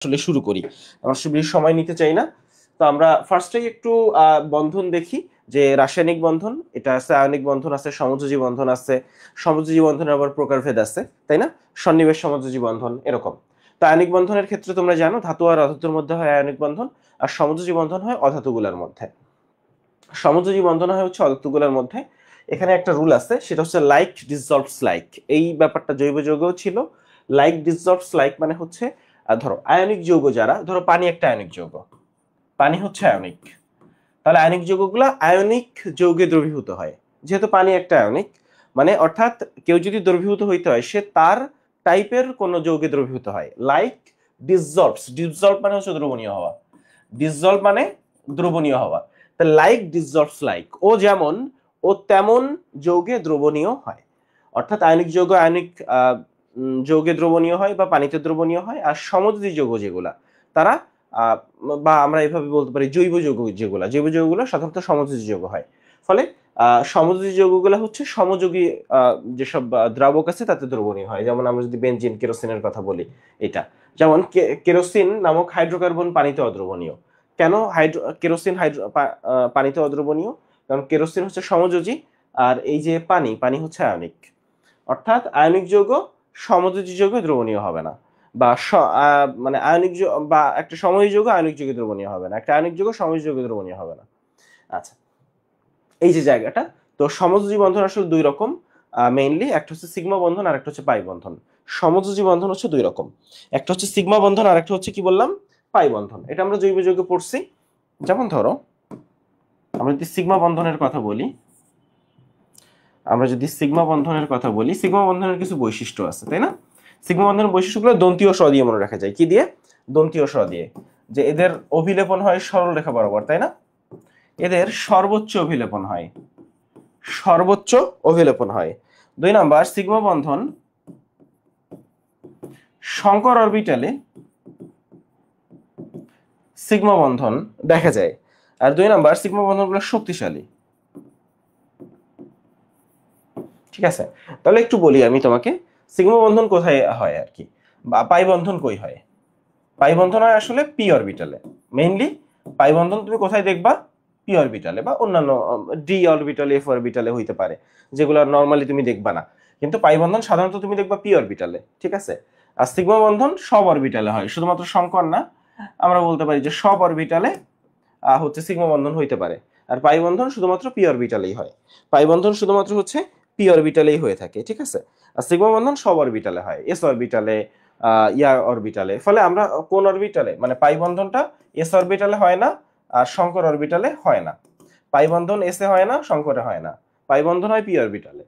আসলে শুরু করি। আমার বেশি সময় নিতে চাই না। তো আমরা ফার্স্টেই একটু বন্ধন দেখি যে রাসায়নিক বন্ধন এটা আছে, আয়নিক বন্ধন আছে, সমযোজী বন্ধন আছে। সমযোজী বন্ধনের আবার প্রকারভেদ আছে, তাই না? সন্নিবেশ সমযোজী বন্ধন এরকম। তো আয়নিক বন্ধনের ক্ষেত্রে তোমরা জানো ধাতু আর অধাতুর মধ্যে হয় আয়নিক বন্ধন, আর সমযোজী বন্ধন হয় অধাতুগুলোর মধ্যে। সমযোজী বন্ধন হয় হচ্ছে অধাতুগুলোর মধ্যে। এখানে একটা রুল আছে, সেটা হচ্ছে লাইক ডিসলভস লাইক। এই ব্যাপারটা জৈব যৌগেও ছিল। লাইক ডিসলভস লাইক মানে হচ্ছে ধরো আয়নিক যৌগ যারা, ধরো পানি একটা আয়নিক যৌগ, পানি হচ্ছে আয়নিক, তাহলে আয়নিক যৌগগুলো আয়নিক যৌগে দ্রবীভূত হয়। যেহেতু পানি একটা আয়নিক, মানে অর্থাৎ কেউ যদি দ্রবীভূত হইতে হয় সে তার টাইপের কোন যৌগে দ্রবীভূত হয়। লাইক ডিসলভস, ডিসলভ মানে হচ্ছে দ্রবণীয় হওয়া, ডিসলভ মানে দ্রবণীয় হওয়া। তা লাইক ডিসলভস লাইক, ও যেমন ও তেমন যৌগে দ্রবণীয় হয়। অর্থাৎ আয়নিক যৌগ আয়নিক যৌগে দ্রবণীয় হয় বা পানিতে দ্রবণীয় হয়, আর সমযোজী যৌগ যেগুলা তারা বা আমরা এভাবে বলতে পারি জৈব যৌগ যেগুলা, জৈব যৌগগুলো সাধারণত সমযোজী যৌগ হয়। ফলে সমযোজী যৌগগুলো হচ্ছে সমযোগী যেসব দ্রাবক আছে তাতে দ্রবণীয় হয়। যেমন আমরা যদি বেনজিন কেরোসিনের কথা বলি, এটা যেমন কেরোসিন নামক হাইড্রোকার্বন পানিতে অদ্রবণীয়। কেন কেরোসিন পানিতে অদ্রবণীয়? কারণ কেরোসিন হচ্ছে সমযোজী, আর এই যে পানি, পানি হচ্ছে আয়নিক। অর্থাৎ আয়নিক যৌগ সমযোজী যৌগে দ্রবণীয় হবে না, বা মানে আয়নিক বা একটা সমযোজী যৌগ আয়নিক যৌগে দ্রবণীয় হবে না, একটা আয়নিক যৌগ সমযোজী যৌগে দ্রবণীয় হবে না। আচ্ছা, এই যে জায়গাটা, তো সমযোজী বন্ধন আসলে দুই রকম মেইনলি, একটা হচ্ছে সিগমা বন্ধন আর একটা হচ্ছে পাই বন্ধন। সমযোজী বন্ধন হচ্ছে দুই রকম, একটা হচ্ছে সিগমা বন্ধন আর একটা হচ্ছে কি বললাম, পাই বন্ধন। এটা আমরা জৈব যৌগে পড়ছি। যেমন ধরো আমরা যদি সিগমা বন্ধনের কথা বলি, সিগমা বন্ধনের কিছু বৈশিষ্ট্য আছে, তাই না? সিগমা বন্ধনের বৈশিষ্ট্যগুলো দন্তীয় স দিয়ে মনে রাখা যায়। কি দিয়ে? দন্তীয় স দিয়ে। যে এদের অভিলেপন হয় সরল রেখা বরাবর, তাই না? এদের সর্বোচ্চ অভিলেপন হয়, সর্বোচ্চ অভিলেপন হয়। 2 নাম্বার, সিগমা বন্ধন সংকর অরবিটালে সিগমা বন্ধন দেখা যায়। আর 2 নাম্বার, সিগমা বন্ধনগুলো শক্তিশালী। ঠিক আছে, তাহলে একটু বলি আমি তোমাকে সিগমা বন্ধন কোথায় হয় আর কি, বা পাই বন্ধন কই হয়। পাই বন্ধন হয় আসলে পি অরবিটালে। মেইনলি পাই বন্ধন তুমি কোথায় দেখবা? পি অরবিটালে, বা অন্যান্য ডি অরবিটালে, এফ অরবিটালে হইতে পারে, যেগুলো নরমালি তুমি দেখবা না। কিন্তু পাই বন্ধন সাধারণত তুমি দেখবা পি অরবিটালে। ঠিক আছে, আর সিগমা বন্ধন সব অরবিটালে হয়, শুধুমাত্র সংকর না, আমরা বলতে পারি যে সব অরবিটালে হচ্ছে সিগমা বন্ধন হইতে পারে। আর পাই বন্ধন শুধুমাত্র পি অরবিটালেই হয়। পাই বন্ধন শুধুমাত্র হচ্ছে পি অরবিটালেই হয়ে থাকে। ঠিক আছে, আর সিগমা বন্ধন সব অরবিটালে হয়, এস অরবিটালে, ইয়া অরবিটালে। ফলে আমরা কোন অরবিটালে, মানে পাই বন্ধনটা এস অরবিটালে হয় না, আর শঙ্কর অরবিটালে হয় না। পাই বন্ধন এস এ হয় না, শঙ্করে হয় না। পাই বন্ধন হয় পি অরবিটালে,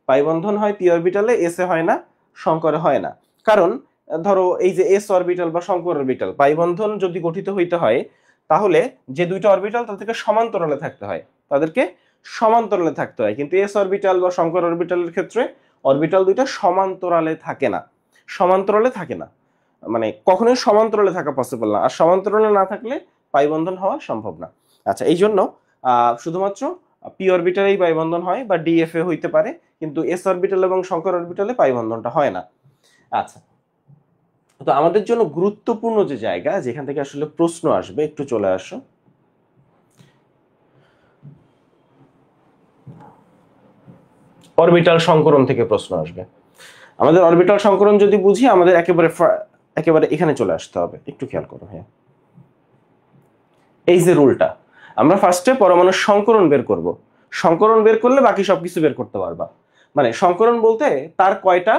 পাই বন্ধন হয় পি অরবিটালে, এস এ হয় না, শঙ্করে হয় না। কারণ ধরো এই যে এস অরবিটাল বা শঙ্কর অরবিটাল, পাই বন্ধন যদি গঠিত হইতে হয় তাহলে যে দুইটা অরবিটাল তাদেরকে সমান্তরালে থাকতে হয়, তাদেরকে সমান্তরালে থাকতে হয়। কিন্তু এস অরবিটাল বা শঙ্কর অরবিটালের ক্ষেত্রে অরবিটাল দুইটা সমান্তরালে থাকে না, সমান্তরালে থাকে না, মানে কখনোই সমান্তরালে থাকা পসিবল না। আর সমান্তরালে না থাকলে পাই বন্ধন হওয়া সম্ভব না। আচ্ছা, এই জন্য শুধুমাত্র পি অরবিটালেই পাই বন্ধন হয়, বা ডিএফএ হইতে পারে, কিন্তু এস অরবিটাল এবং শঙ্কর অরবিটালে পাই বন্ধনটা হয় না। আচ্ছা, তো আমাদের জন্য গুরুত্বপূর্ণ যে জায়গা যেখান থেকে আসলে প্রশ্ন আসবে, একটু চলে আসো। অরবিটাল সংকরণ থেকে প্রশ্ন আসবে। আমাদের অরবিটাল সংকরণ যদি বুঝি, আমাদের একেবারে এখানে চলে আসতে হবে। একটু খেয়াল করো। হ্যাঁ, এই যে রুলটা, আমরা ফার্স্টে পরমাণুর সংকরণ বের করব। সংকরণ বের করলে বাকি সবকিছু বের করতে পারবা। মানে সংকরণ বলতে তার কয়টা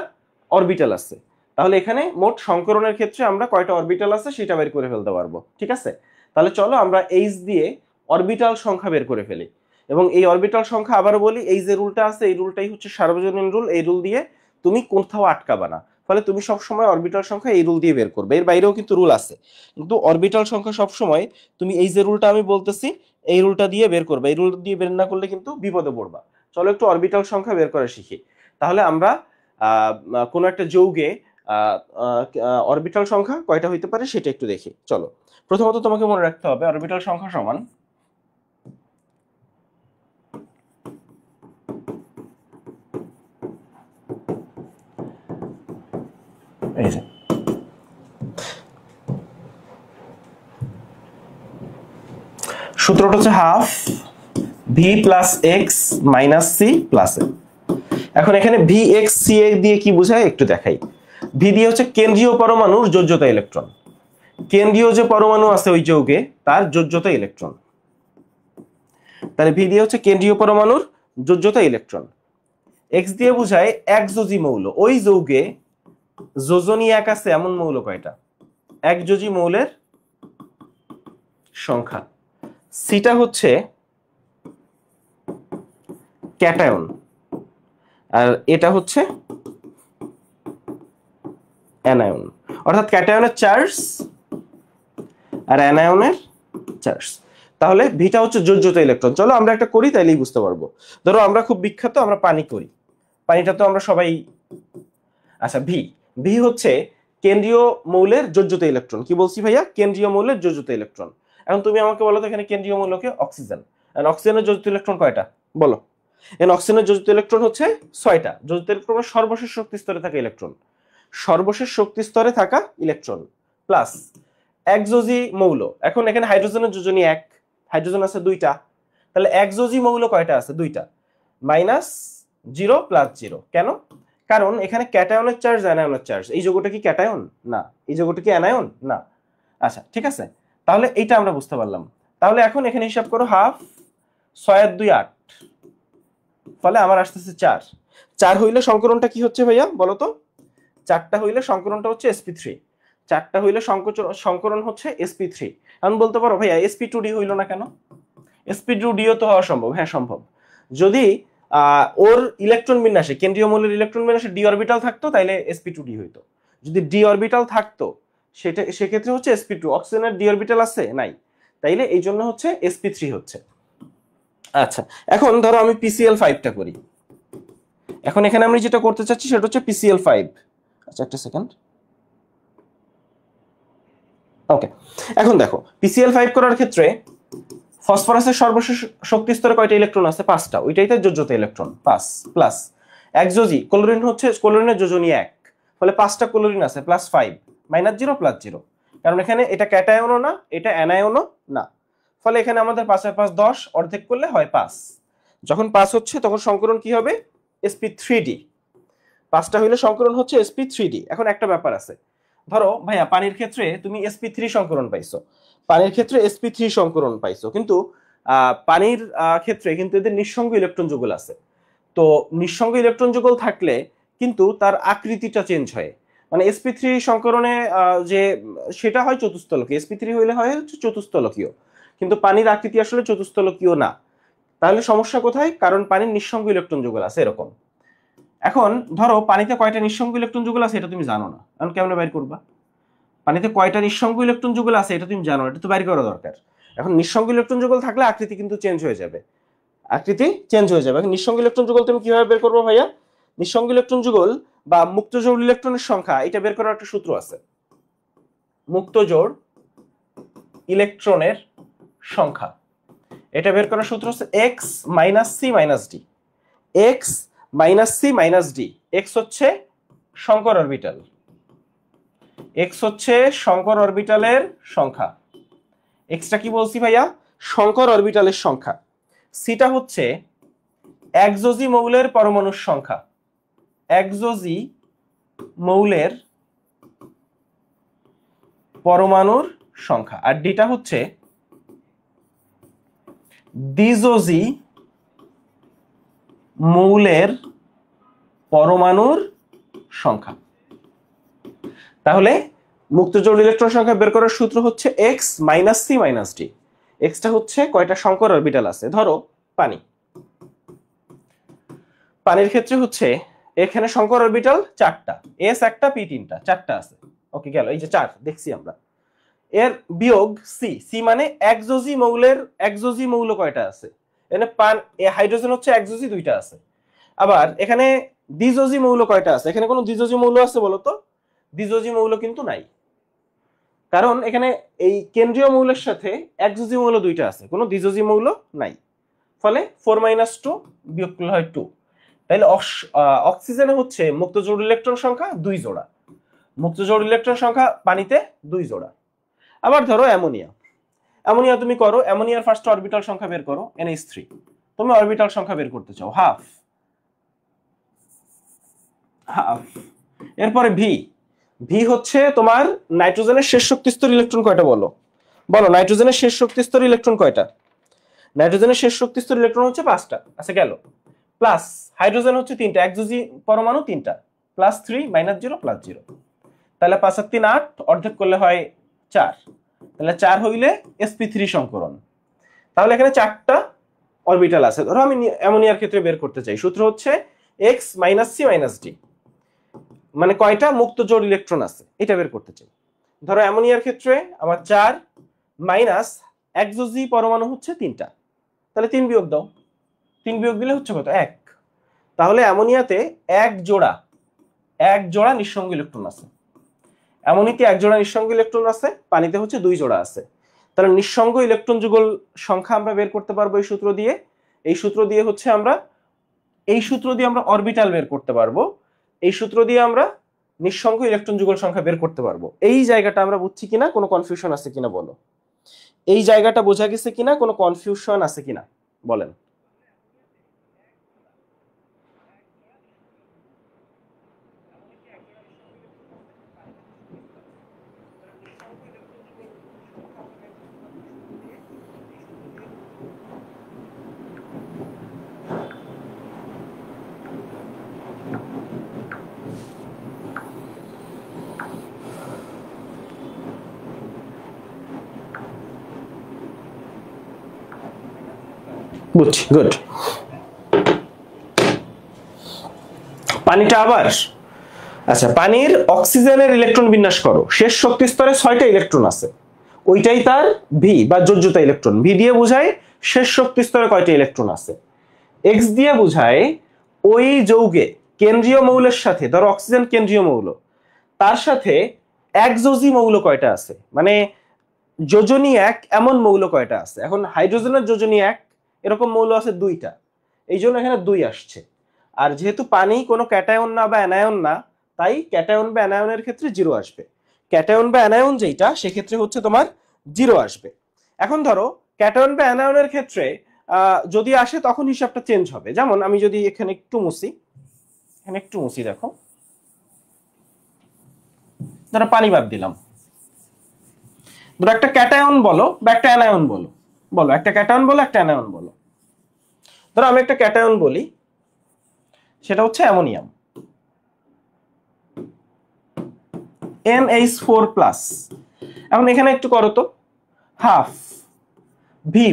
অরবিটাল আছে, তাহলে এখানে মোট সংকরণের ক্ষেত্রে আমরা কয়টা অরবিটাল আছে সেটা বের করে ফেলতে পারবো। ঠিক আছে, তাহলে চলো আমরা এইচ দিয়ে অরবিটাল সংখ্যা বের করে ফেলি। এবং এই অরবিটাল সংখ্যা আবারও বলি, এই যে রুলটা আছে এই রুলটাই হচ্ছে সার্বজনীন রুল। এই রুল দিয়ে তুমি কোথাও আটকাবা না। ফলে তুমি সবসময় অরবিটাল সংখ্যা এই রুল দিয়ে বের করবে। এর বাইরেও কিন্তু রুল আছে, কিন্তু অরবিটাল সংখ্যা সবসময় তুমি এই যে রুলটা আমি বলতেছি এই রুলটা দিয়ে বের করবে। এই রুল দিয়ে বের না করলে কিন্তু বিপদে পড়বা। চলো একটু অরবিটাল সংখ্যা বের করা শিখি। তাহলে আমরা কোনো একটা যৌগে অরবিটাল সংখ্যা কয়টা হইতে পারে সেটা একটু দেখি। চলো, প্রথমত তোমাকে মনে রাখতে হবে অরবিটাল সংখ্যা সমান, এই যে সূত্রটা হচ্ছে half V plus X minus C plus A. এখন এখানে ভি এক্স সি এ দিয়ে কি বোঝায় একটু দেখাই। ভি দিয়ে হচ্ছে কেন্দ্রীয় পরমাণুর যোজ্যতা ইলেকট্রন, কেন্দ্রীয় যে পরমাণু আছে ওই যৌগে তার যোজ্যতা ইলেকট্রন। তাহলে ভি দিয়ে হচ্ছে কেন্দ্রীয় পরমাণুর যোজ্যতা ইলেকট্রন। এক্স দিয়ে বোঝায় একযোজী মৌল, ওই যৌগে যোজনী এক আছে এমন মৌল কয়টা, একযোজী মৌলের সংখ্যা। সিটা হচ্ছে ক্যাটায়ন, আর এটা হচ্ছে অ্যানায়ন, অর্থাৎ ক্যাটায়নের চার্জ আর অ্যানায়নের চার্জ। তাহলে ভিটা হচ্ছে যোজ্যতা ইলেকট্রন। চলো আমরা একটা করি, তাইলেই বুঝতে পারবো। ধরো আমরা খুব বিখ্যাত, আমরা পানি করি, পানিটা তো আমরা সবাই। আচ্ছা, ভি ভি হচ্ছে কেন্দ্রীয় মৌলের যোজ্যতা ইলেকট্রন। কি বলছি ভাইয়া? কেন্দ্রীয় মৌলের যোজ্যতা ইলেকট্রন। এখন তুমি আমাকে বলো তো এখানে কেন্দ্রীয় মৌলকে অক্সিজেন, অক্সিজেনের যোজ্যতা ইলেকট্রন কয়টা বলো? এখানে অক্সিজেনের যোজ্যতা ইলেকট্রন হচ্ছে 6টা। যোজ্যতা ইলেকট্রন সর্বশেষ শক্তি স্তরে থাকা ইলেকট্রন, সর্বশেষ শক্তি স্তরে থাকা ইলেকট্রন প্লাস একযোজী মৌল। এখন এখানে হাইড্রোজেনের যোজনী 1, হাইড্রোজেন আছে 2টা, তাহলে একযোজী মৌল কয়টা আছে? 2টা। Minus 0 plus 0। কেন? কারণ এখানে ক্যাটায়নের চার্জ অ্যানায়নের চার্জ। এই যৌগটা কি ক্যাটায়ন? না। এই যৌগটা কি অ্যানায়ন? না। আচ্ছা ঠিক আছে, তাহলে এইটা আমরা বুঝতে পারলাম। তাহলে এখন এখানে হিসাব করো, হাফ 6 আর 2 8, ফলে আমার আসতেছে 4। 4 হইলে সংকরণটা কি হচ্ছে ভাইয়া বলো তো? 4টা হইলে সংকরণটা হচ্ছে sp3, 4টা হইলে সংকরণ হচ্ছে sp3। আমি বলতে পারো ভাইয়া sp2d হইল না কেন? sp2dও তো হওয়া সম্ভব। হ্যাঁ সম্ভব। যদি ওর ইলেকট্রন বিন্যাসে, কেন্দ্রীয় মৌলের ইলেকট্রন বিন্যাসে ডি অরবিটাল থাকতো তাইলে sp2d হইতো। যদি ডি অরবিটাল থাকতো সেক্ষেত্রে হচ্ছে sp2। অক্সিজেনের ডি অরবিটাল আছে নাই, তাইলে এই জন্য হচ্ছে sp3 হচ্ছে। আচ্ছা, এখন ধরো আমি PCl5টা করি। এখন এখানে আমি যেটা করতে চাচ্ছি সেটা হচ্ছে PCl5। আচ্ছা একটা সেকেন্ড, ওকে। এখন দেখো PCl5 করার ক্ষেত্রে ফসফরাসের সর্বশেষ শক্তি স্তরে কয়টা ইলেকট্রন আছে? 5টা। ওইটাই তো যোজ্যতা ইলেকট্রন 5 প্লাস একযোজী ক্লোরিন হচ্ছে ক্লোরিনের যোজনী 1, ফলে 5টা ক্লোরিন আছে প্লাস 5 মাইনাস 0 প্লাস 0। কারণ এখানে এটা ক্যাটায়নও না, এটা অ্যানায়নও না, ফলে এখানে আমাদের 5 আর 5 10, অর্ধেক করলে হয় 5। যখন 5 হচ্ছে তখন সংকরণ কি হবে? sp3d। 5টা হইলে সংকরণ হচ্ছে sp3d। এখন একটা ব্যাপার আছে, ধরো ভাইয়া পানির ক্ষেত্রে তুমি sp3 সংকরণ পাইছো, পানির ক্ষেত্রে sp3 সংকরণ পাইছো, কিন্তু পানির ক্ষেত্রে কিন্তু এদের নিঃসঙ্গ ইলেকট্রন যুগল আছে। তো নিঃসঙ্গ ইলেকট্রন যুগল থাকলে কিন্তু তার আকৃতিটা চেঞ্জ হয়। মানে sp3 সংকরণে যে সেটা হয় চতুস্তলকীয়, sp3 হইলে হয় হচ্ছে চতুস্তলকীয়, কিন্তু পানির আকৃতি আসলে চতুস্তলকীয় না। তাহলে সমস্যা কোথায়? কারণ পানির নিঃসঙ্গ ইলেকট্রন যুগল আছে এরকম। এখন ধরো পানিতে কয়টা নিঃসঙ্গ ইলেকট্রন যুগল আছে এটা তুমি জানো না, এখন কেমনে বের করবা? পানিতে কয়টা নিঃসঙ্গ ইলেকট্রন যুগল আছে এটা তুমি জানো, এটা তো বের করা দরকার। এখন নিঃসঙ্গ ইলেকট্রন যুগল থাকলে আকৃতি কিন্তু চেঞ্জ হয়ে যাবে, আকৃতি চেঞ্জ হয়ে যাবে। এখন নিঃসঙ্গ ইলেকট্রন যুগল তুমি কিভাবে বের করবো ভাইয়া? নিঃসঙ্গ ইলেকট্রন যুগল বা মুক্ত জোড় ইলেকট্রনের সংখ্যা, এটা বের করার একটা সূত্র আছে। মুক্ত জোড় ইলেকট্রনের সংখ্যা, এটা বের করার সূত্র হচ্ছে x minus C minus D. x minus C minus D. x হচ্ছে শঙ্কর অরবিটাল, x হচ্ছে শঙ্কর অরবিটালের সংখ্যা। এক্সটা কি বলছি ভাইয়া? শঙ্কর অরবিটালের সংখ্যা। সিটা হচ্ছে একযোজী মৌলের পরমাণুর সংখ্যা, একযোজী মৌলের পরমাণুর সংখ্যা। আর ডিটা হচ্ছে দ্বিযোজী মৌলের পরমাণুর সংখ্যা। তাহলে মুক্ত জোড় ইলেকট্রন সংখ্যা বের করার সূত্র হচ্ছে x minus C minus D. এক্সটা হচ্ছে কয়টা শঙ্কর অরবিটাল আছে। ধরো পানি, পানির ক্ষেত্রে হচ্ছে এখানে শঙ্কর অরবিটাল 4টা, s 1টা p 3টা, 4টা আছে। ওকে গেল, এই যে 4 দেখছি আমরা। এর বিয়োগ সি, সি মানে একযোজী মৌলের, একযোজী মৌল কয়টা আছে? এখানে হাইড্রোজেন হচ্ছে একযোজী 2টা আছে। আবার এখানে দ্বিযোজী মৌল কয়টা আছে? এখানে কোনো দ্বিযোজী মৌল আছে বলো তো? দ্বিযোজী মৌল কিন্তু নাই, কারণ এখানে এই কেন্দ্রীয় মৌলের সাথে একযোজী মৌল 2টা আছে, কোনো দ্বিযোজী মৌল নাই, ফলে 4 - 2 বিয়োগ করলে হয় 2। তাহলে অক্সিজেনে হচ্ছে মুক্ত জোড় ইলেকট্রন সংখ্যা 2 জোড়া, মুক্ত জোড় ইলেকট্রন সংখ্যা পানিতে 2 জোড়া। আবার ধরো অ্যামোনিয়া, অ্যামোনিয়া তুমি করো, অ্যামোনিয়ার ফার্স্ট অরবিটাল সংখ্যা বের করো NH3, তুমি অরবিটাল সংখ্যা বের করতে চাও হাফ হাফ। এরপরে ভি, ভি হচ্ছে তোমার নাইট্রোজেনের শেষ শক্তি স্তর ইলেকট্রন কয়টা বলো, বলো নাইট্রোজেনের শেষ শক্তি স্তর ইলেকট্রন কয়টা? নাইট্রোজেনের শেষ শক্তি স্তর ইলেকট্রন হচ্ছে 5টা, আচ্ছা গেল। প্লাস হাইড্রোজেন হচ্ছে 3টা, একযোজি পরমাণু 3টা, +3 -0 +0, তাহলে 5 আর 3 8, অর্ধেক করলে হয় 4, তাহলে 4 হইলে sp3 সংকরণ। তাহলে এখানে 4টা অরবিটাল আছে। ধরো আমি অ্যামোনিয়ার ক্ষেত্রে বের করতে চাই, সূত্র হচ্ছে x - c - d, মানে কয়টা মুক্ত জোড় ইলেকট্রন আছে এটা বের করতে চাই। ধরো অ্যামোনিয়ার ক্ষেত্রে আমার 4 মাইনাস একযোজি পরমাণু হচ্ছে 3টা, তাহলে 3 বিয়োগ দাও, 3 বিয়োগ দিলে হচ্ছে কত 1। তাহলে অ্যামোনিয়াতে এক জোড়া নিঃসঙ্গ ইলেকট্রন আছে, অ্যামোনিয়াতে এক জোড়া নিঃসঙ্গ ইলেকট্রন আছে, পানিতে হচ্ছে 2 জোড়া আছে। তাহলে নিঃসঙ্গ ইলেকট্রন যুগল সংখ্যা আমরা বের করতে পারবো এই সূত্র দিয়ে। এই সূত্র দিয়ে হচ্ছে আমরা অরবিটাল বের করতে পারবো, এই সূত্র দিয়ে আমরা নিঃসঙ্গ ইলেকট্রন যুগল সংখ্যা বের করতে পারবো। এই জায়গাটা আমরা বুঝছি কিনা, কোনো কনফিউশন আছে কিনা বলো, এই জায়গাটা বোঝা গেছে কিনা, কোনো কনফিউশন আছে কিনা বলেন। বুঝছি, গুড। পানিটা আবার, আচ্ছা পানির অক্সিজেনের ইলেকট্রন বিন্যাস করো, শেষ শক্তি স্তরে 6টা ইলেকট্রন আছে, ওইটাই তার ভি বা যোজ্যতা ইলেকট্রন। ভি দিয়ে বোঝায় শেষ শক্তি স্তরে কয়টা ইলেকট্রন আছে, এক্স দিয়ে বোঝায় ওই যৌগে কেন্দ্রীয় মৌলের সাথে, ধরো অক্সিজেন কেন্দ্রীয় মৌল, তার সাথে একযোজী মৌল কয়টা আছে, মানে যোজনী এক এমন মৌল কয়টা আছে। এখন হাইড্রোজেনের যোজনী এক এরকম মৌল আছে 2টা, এই জন্য এখানে 2 আসছে। আর যেহেতু পানি কোনো ক্যাটায়ন না বা অ্যানায়ন না, তাই ক্যাটায়ন বা অ্যানায়নের ক্ষেত্রে 0 আসবে। ক্যাটায়ন বা অ্যানায়ন যেটা, সেক্ষেত্রে হচ্ছে তোমার 0 আসবে। এখন ধরো ক্যাটায়ন বা অ্যানায়নের ক্ষেত্রে যদি আসে তখন হিসাবটা চেঞ্জ হবে। যেমন আমি যদি এখানে একটু মুছি, দেখো ধরো পানি বাদ দিলাম, ধরো একটা ক্যাটায়ন বলো বা একটা অ্যানায়ন বলো, একটা ক্যাটায়ন বলো একটা অ্যানায়ন বলো। ধরো আমি একটা ক্যাটায়ন বলি, সেটা হচ্ছে অ্যামোনিয়াম NH4+। এখন এখানে একটু করো তো, হাফ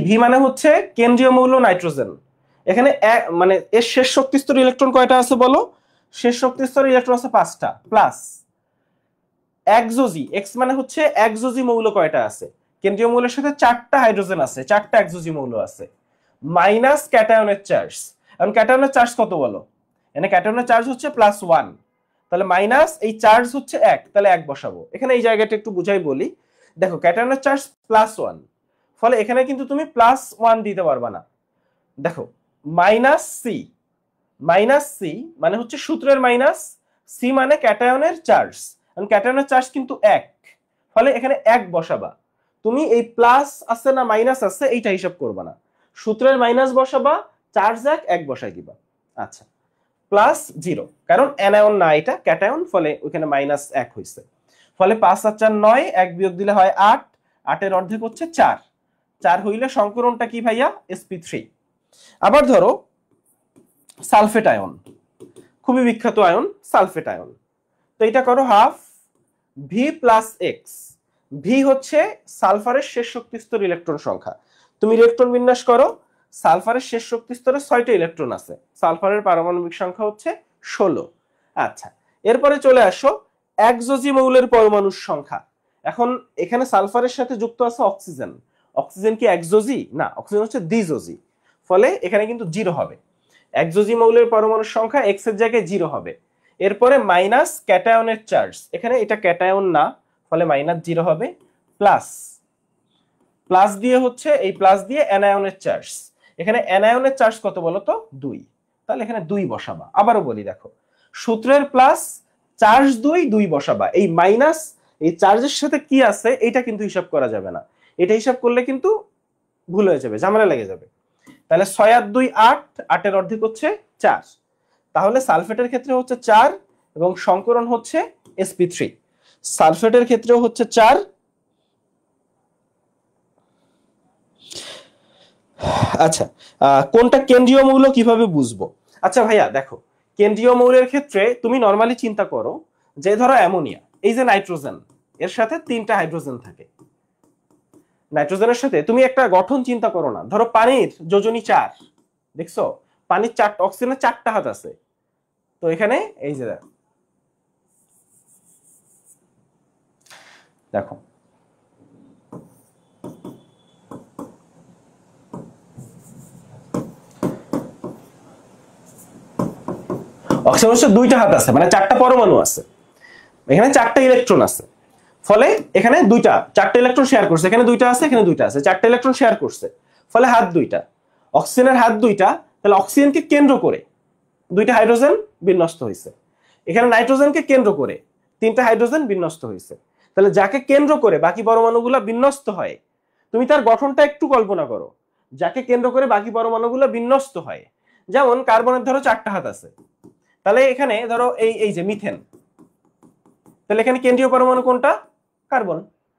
ভি মানে হচ্ছে কেন্দ্রীয় মৌল নাইট্রোজেন। এখানে মানে এর শেষ শক্তি স্তর ইলেকট্রন কয়টা আছে বলো, শেষ শক্তি স্তর ইলেকট্রন আছে 5টা, প্লাস একযোজি, এক্স মানে হচ্ছে একযোজি মৌল কয়টা আছে, কেন্দ্রীয় মৌলের সাথে 4টা হাইড্রোজেন আছে, 4টা একযোজি মৌল আছে, মাইনাস ক্যাটায়নের চার্জ। এখন ক্যাটায়নের চার্জ কত বলো, এখানে ক্যাটায়নের চার্জ হচ্ছে +1, তাহলে মাইনাস এই চার্জ হচ্ছে 1, তাহলে 1 বসাবো। এখানে এই জায়গাটা একটু বুঝাই বলি, দেখো ক্যাটায়নের চার্জ +1, ফলে এখানে কিন্তু তুমি +1 দিতে পারবা না। দেখো -c মানে হচ্ছে সূত্রের মাইনাস, সি মানে ক্যাটায়নের চার্জ, কারণ ক্যাটায়নের চার্জ কিন্তু 1, ফলে এখানে 1 বসাবা। তুমি এই প্লাস আছে না মাইনাস আছে এইটা হিসাব করবা না, সূত্রের মাইনাস বসাবা, চার্জ 1 বসাই দিবা। আচ্ছা +0, কারণ অ্যানায়ন না এটা ক্যাটায়ন, ফলে ওখানে -1 হইছে। ফলে 5 আর 4 9, 1 বিয়োগ দিলে হয় 8, 8 এর অর্ধেক হচ্ছে 4, 4 হইলে সংকরণটা কি ভাইয়া sp3। আবার ধরো সালফেট আয়ন, খুবই বিখ্যাত আয়ন সালফেট আয়ন, তো এটা করো half V plus x. V হচ্ছে সালফারের শেষ শক্তি স্তর ইলেকট্রন সংখ্যা, তুমি ইলেকট্রন বিন্যাস করো, সালফারের শেষ শক্তি স্তরে 6টা ইলেকট্রন আছে, সালফারের পারমাণবিক সংখ্যা হচ্ছে 16। আচ্ছা এরপরে চলে আসো একযোজি মৌলের পরমাণুর সংখ্যা। এখন এখানে সালফারের সাথে যুক্ত আছে অক্সিজেন, অক্সিজেন কি একযোজি না, অক্সিজেন হচ্ছে দ্বিযোজি, ফলে এখানে কিন্তু 0 হবে। একযোজি মৌলের পরমাণুর সংখ্যা এক্স এর জায়গায় 0 হবে। এরপরে মাইনাস ক্যাটায়নের চার্জ, এখানে এটা ক্যাটায়ন না, ফলে -0 হবে, প্লাস দিয়ে হচ্ছে এই প্লাস দিয়ে অ্যানায়নের চার্জ, এখানে অ্যানায়নের চার্জ কত বলো তো 2, তাহলে এখানে 2 বসাবা। আবারও বলি দেখো, সূত্রের প্লাস চার্জ 2 বসাবা, এই মাইনাস এই চার্জের সাথে কি আছে এটা কিন্তু হিসাব করা যাবে না, এটা হিসাব করলে কিন্তু ভুল হয়ে যাবে, ঝামেলা লেগে যাবে। তাহলে 6 আর 2 8, 8 অর্ধেক হচ্ছে 4। তাহলে সালফেটের ক্ষেত্রে হচ্ছে 4 এবং সংকরণ হচ্ছে sp3। সালফেটের ক্ষেত্রেও হচ্ছে 4। আচ্ছা, কোনটা কেন্দ্রীয় মৌল কিভাবে বুঝবো? আচ্ছা ভাইয়া দেখো, কেন্দ্রীয় মৌলের ক্ষেত্রে তুমি নরমালি চিন্তা করো যে ধরো অ্যামোনিয়া, এই যে নাইট্রোজেন, এর সাথে 3টা হাইড্রোজেন থাকে। নাইট্রোজেনের সাথে তুমি একটা গঠন চিন্তা করো না, ধরো পানির যোজনী 4, দেখছো পানির 4 অক্সিজেনের 4টা হাত আছে। তো এখানে এই যে দেখো অক্সিজেনের 2টা হাত আছে, মানে 4টা পরমাণু আছে, এখানে 4টা ইলেকট্রন আছে। ফলে এখানে 4টা ইলেকট্রন শেয়ার করছে, এখানে 2টা আছে, এখানে 2টা আছে, 4টা ইলেকট্রন শেয়ার করছে, ফলে হাত 2টা। অক্সিজেনের হাত 2টা, তাহলে অক্সিজেনকে কেন্দ্র করে 2টা হাইড্রোজেন বিন্যস্ত হয়েছে। এখানে নাইট্রোজেনকে কেন্দ্র করে 3টা হাইড্রোজেন বিন্যস্ত হয়েছে। তাহলে যাকে কেন্দ্র করে বাকি পরমাণুগুলো বিন্যস্ত হয়, তুমি তার গঠনটা একটু কল্পনা করো। যাকে কেন্দ্র করে বাকি পরমাণুগুলো বিন্যস্ত হয়, যেমন কার্বনের ধরো 4টা হাত আছে, তাহলে এখানে ধরো এই যে মিথেন, তাহলে এখানে কেন্দ্রীয় পরমাণু কোনটা? কার্বন।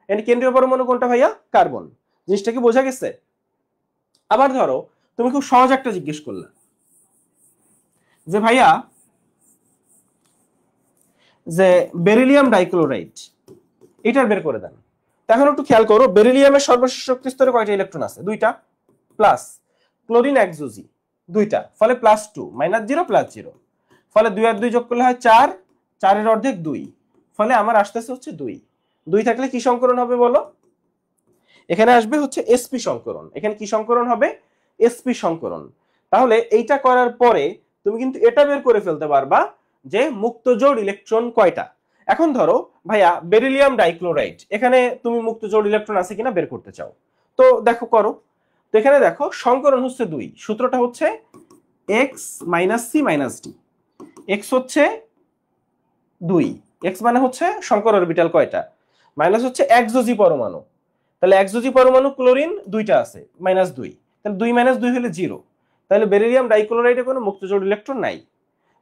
এখানে কেন্দ্রীয় পরমাণু কোনটা ভাইয়া? কার্বন। জিনিসটা কি বোঝা গেছে? আবার ধরো তুমি খুব সহজ একটা জিজ্ঞেস করলে যে ভাইয়া যে বেরিলিয়াম ডাইক্লোরাইড, এটার বের করে দেন। এখন একটু খেয়াল করো, বেরিলিয়ামের সর্বশেষ শক্তি স্তরে কয়টা ইলেকট্রন আছে? 2টা, প্লাস ক্লোরিন একজোজি 2টা, ফলে +2, -0 +0, ফলে 2 আর 2 যোগ করলে হয় 4, 4 অর্ধেক 2, ফলে আমার আসতেছে হচ্ছে 2। 2 থাকলে কি সংকরণ হবে বলো? এখানে আসবে হচ্ছে sp সংকরণ। এখানে কি সংকরণ হবে? sp সংকরণ। তাহলে এইটা করার পরে তুমি কিন্তু এটা বের করে ফেলতে পারবা যে মুক্ত জোড় ইলেকট্রন কয়টা। এখন ধরো ভাইয়া বেরিলিয়াম ডাইক্লোরাইড, এখানে তুমি মুক্ত জোড় ইলেকট্রন আছে কিনা বের করতে চাও, তো দেখো করো। তো এখানে দেখো সংকরণ হচ্ছে 2, সূত্রটা হচ্ছে x - c - d। x হচ্ছে 2, x মানে হচ্ছে সংকর অরবিটাল কয়টা, মাইনাস হচ্ছে একজোজি পরমাণু, তাহলে একজোজি পরমাণু ক্লোরিন 2টা আছে, -2, তাহলে 2 - 2 হলে 0। তাহলে বেরিলিয়াম ডাইক্লোরাইডে কোনো মুক্ত জোড় ইলেকট্রন নাই।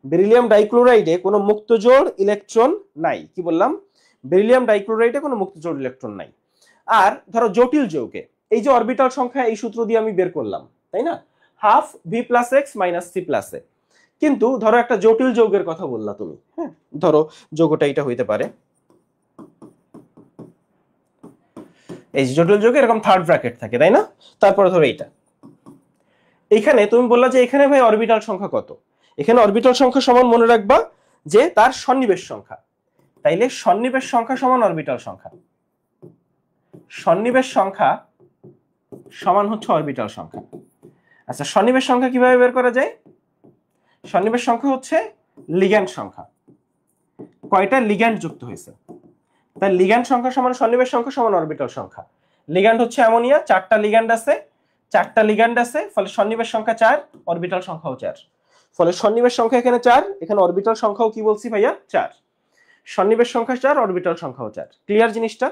বেরিলিয়াম ডাইক্লোরাইডে কোনো মুক্ত জোড় ইলেকট্রন নাই। কি বললাম? বেরিলিয়াম ডাইক্লোরাইডে কোনো মুক্ত জোড় ইলেকট্রন নাই। আর ধরো জটিল যৌগে এই যে অরবিটাল সংখ্যা, এই সূত্র দিয়ে আমি বের করলাম, তাই না? Half v + x - c + a। কিন্তু ধরো একটা জটিল যৌগের কথা বললা তুমি, হ্যাঁ, ধরো যৌগটা এটা হইতে পারে, এই যে জটিল যৌগে এরকম থার্ড ব্র্যাকেট থাকে, তাই না? তারপরে ধরো এইটা, এইখানে তুমি বললা যে এখানে ভাই অরবিটাল সংখ্যা কত? এখানে অরবিটাল সংখ্যা সমান মনে রাখবা যে তার সন্নিবেশ সংখ্যা। তাইলে সন্নিবেশ সংখ্যা সমান অরবিটাল সংখ্যা, সন্নিবেশ সংখ্যা সমান হচ্ছে অরবিটাল সংখ্যা। আচ্ছা, সন্নিবেশ সংখ্যা কিভাবে বের করা যায়? সন্নিবেশ সংখ্যা হচ্ছে লিগ্যান্ড সংখ্যা, কয়টা লিগ্যান্ড যুক্ত হয়েছে। তাই লিগ্যান্ড সংখ্যা সমান সন্নিবেশ সংখ্যা সমান অরবিটাল সংখ্যা। লিগ্যান্ড হচ্ছে অ্যামোনিয়া, 4টা লিগ্যান্ড আছে, 4টা লিগ্যান্ড আছে, ফলে সন্নিবেশ সংখ্যা 4, অরবিটাল সংখ্যাও 4। ফলে সন্নিবেশ সংখ্যা এখানে 4, এখানে অরবিটাল সংখ্যাও কি বলছি ভাইয়া? 4। সন্নিবেশ সংখ্যা 4, অরবিটাল সংখ্যাও 4। ক্লিয়ার জিনিসটা?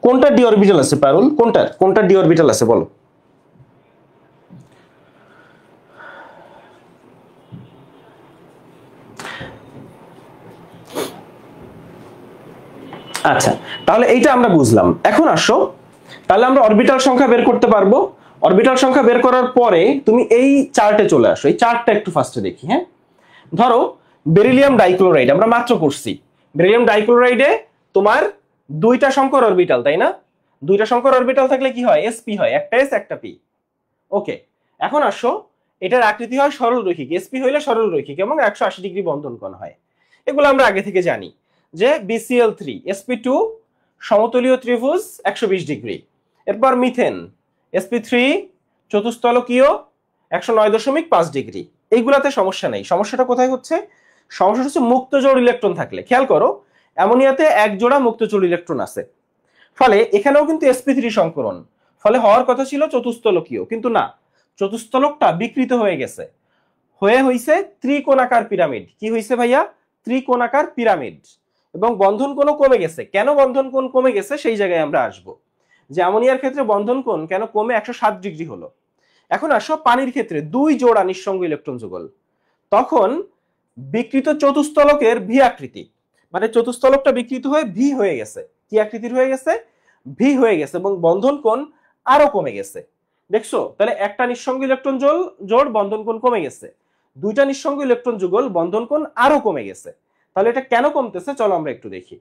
কোনটা ডি অরবিটাল আছে পারুল? কোনটা ডি অরবিটাল আছে বলো? আচ্ছা, তাহলে এইটা আমরা বুঝলাম। এখন আসো, তাহলে আমরা অরবিটাল সংখ্যা বের করতে পারবো। অরবিটাল সংখ্যা বের করার পরে তুমি এই চার্টে চলে আসো। এই চার্টটা একটু ফার্স্টে দেখি, হ্যাঁ। ধরো বেরিলিয়াম ডাইক্লোরাইড আমরা মাত্র করছি। বেরিলিয়াম ডাইক্লোরাইডে তোমার 2টা সংকর অরবিটাল, তাই না? 2টা সংকর অরবিটাল থাকলে কি হয়? sp হয়, একটা s একটা p। ওকে, এখন আসো, এটার আকৃতি হয় সরল রৈখিক, sp হইলে সরল রৈখিক এবং 180 ডিগ্রি বন্ধন কোণ হয়। এগুলো আমরা আগে থেকে জানি যে BCl3 sp2 সমতলীয় ত্রিভুজ 120 ডিগ্রি। এরপর মিথেন sp3 চতুস্তলকীয় 109.5 ডিগ্রি। এইগুলাতে সমস্যা নেই। সমস্যাটা কোথায় হচ্ছে? সমস্যা হচ্ছে মুক্ত জোড় ইলেকট্রন থাকলে। খেয়াল করো, অ্যামোনিয়াতে 1 জোড়া মুক্ত জোড় ইলেকট্রন আছে, ফলে এখানেও কিন্তু sp3 সংকরণ, ফলে হওয়ার কথা ছিল চতুস্তলকীয়, কিন্তু না, চতুস্তলকটা বিকৃত হয়ে গেছে, হয়েছে ত্রিকোণাকার পিরামিড। কি হয়েছে ভাইয়া? ত্রিকোণাকার পিরামিড। এবং বন্ধন কোণও কমে গেছে। কেন বন্ধন কোণ কমে গেছে সেই জায়গায় আমরা আসব, যে অ্যামোনিয়ার ক্ষেত্রে বন্ধন কোণ কেন কমে 107 ডিগ্রি হলো। এখন আসো পানির ক্ষেত্রে 2 জোড়া নিঃসঙ্গ ইলেকট্রন যুগল, তখন বিকৃত চতুস্তলকের ভি আকৃতি, মানে চতুস্তলকটা বিকৃত হয়ে ভি হয়ে গেছে। কি আকৃতির হয়ে গেছে? ভি হয়ে গেছে, এবং বন্ধন কোণ আরো কমে গেছে। দেখছো, তাহলে একটা নিঃসঙ্গ ইলেকট্রন জোড় বন্ধন কোণ কমে গেছে, দুইটা নিঃসঙ্গ ইলেকট্রন যুগল বন্ধন কোণ আরো কমে গেছে। তাহলে এটা কেন কমতেছে চলো আমরা একটু দেখি।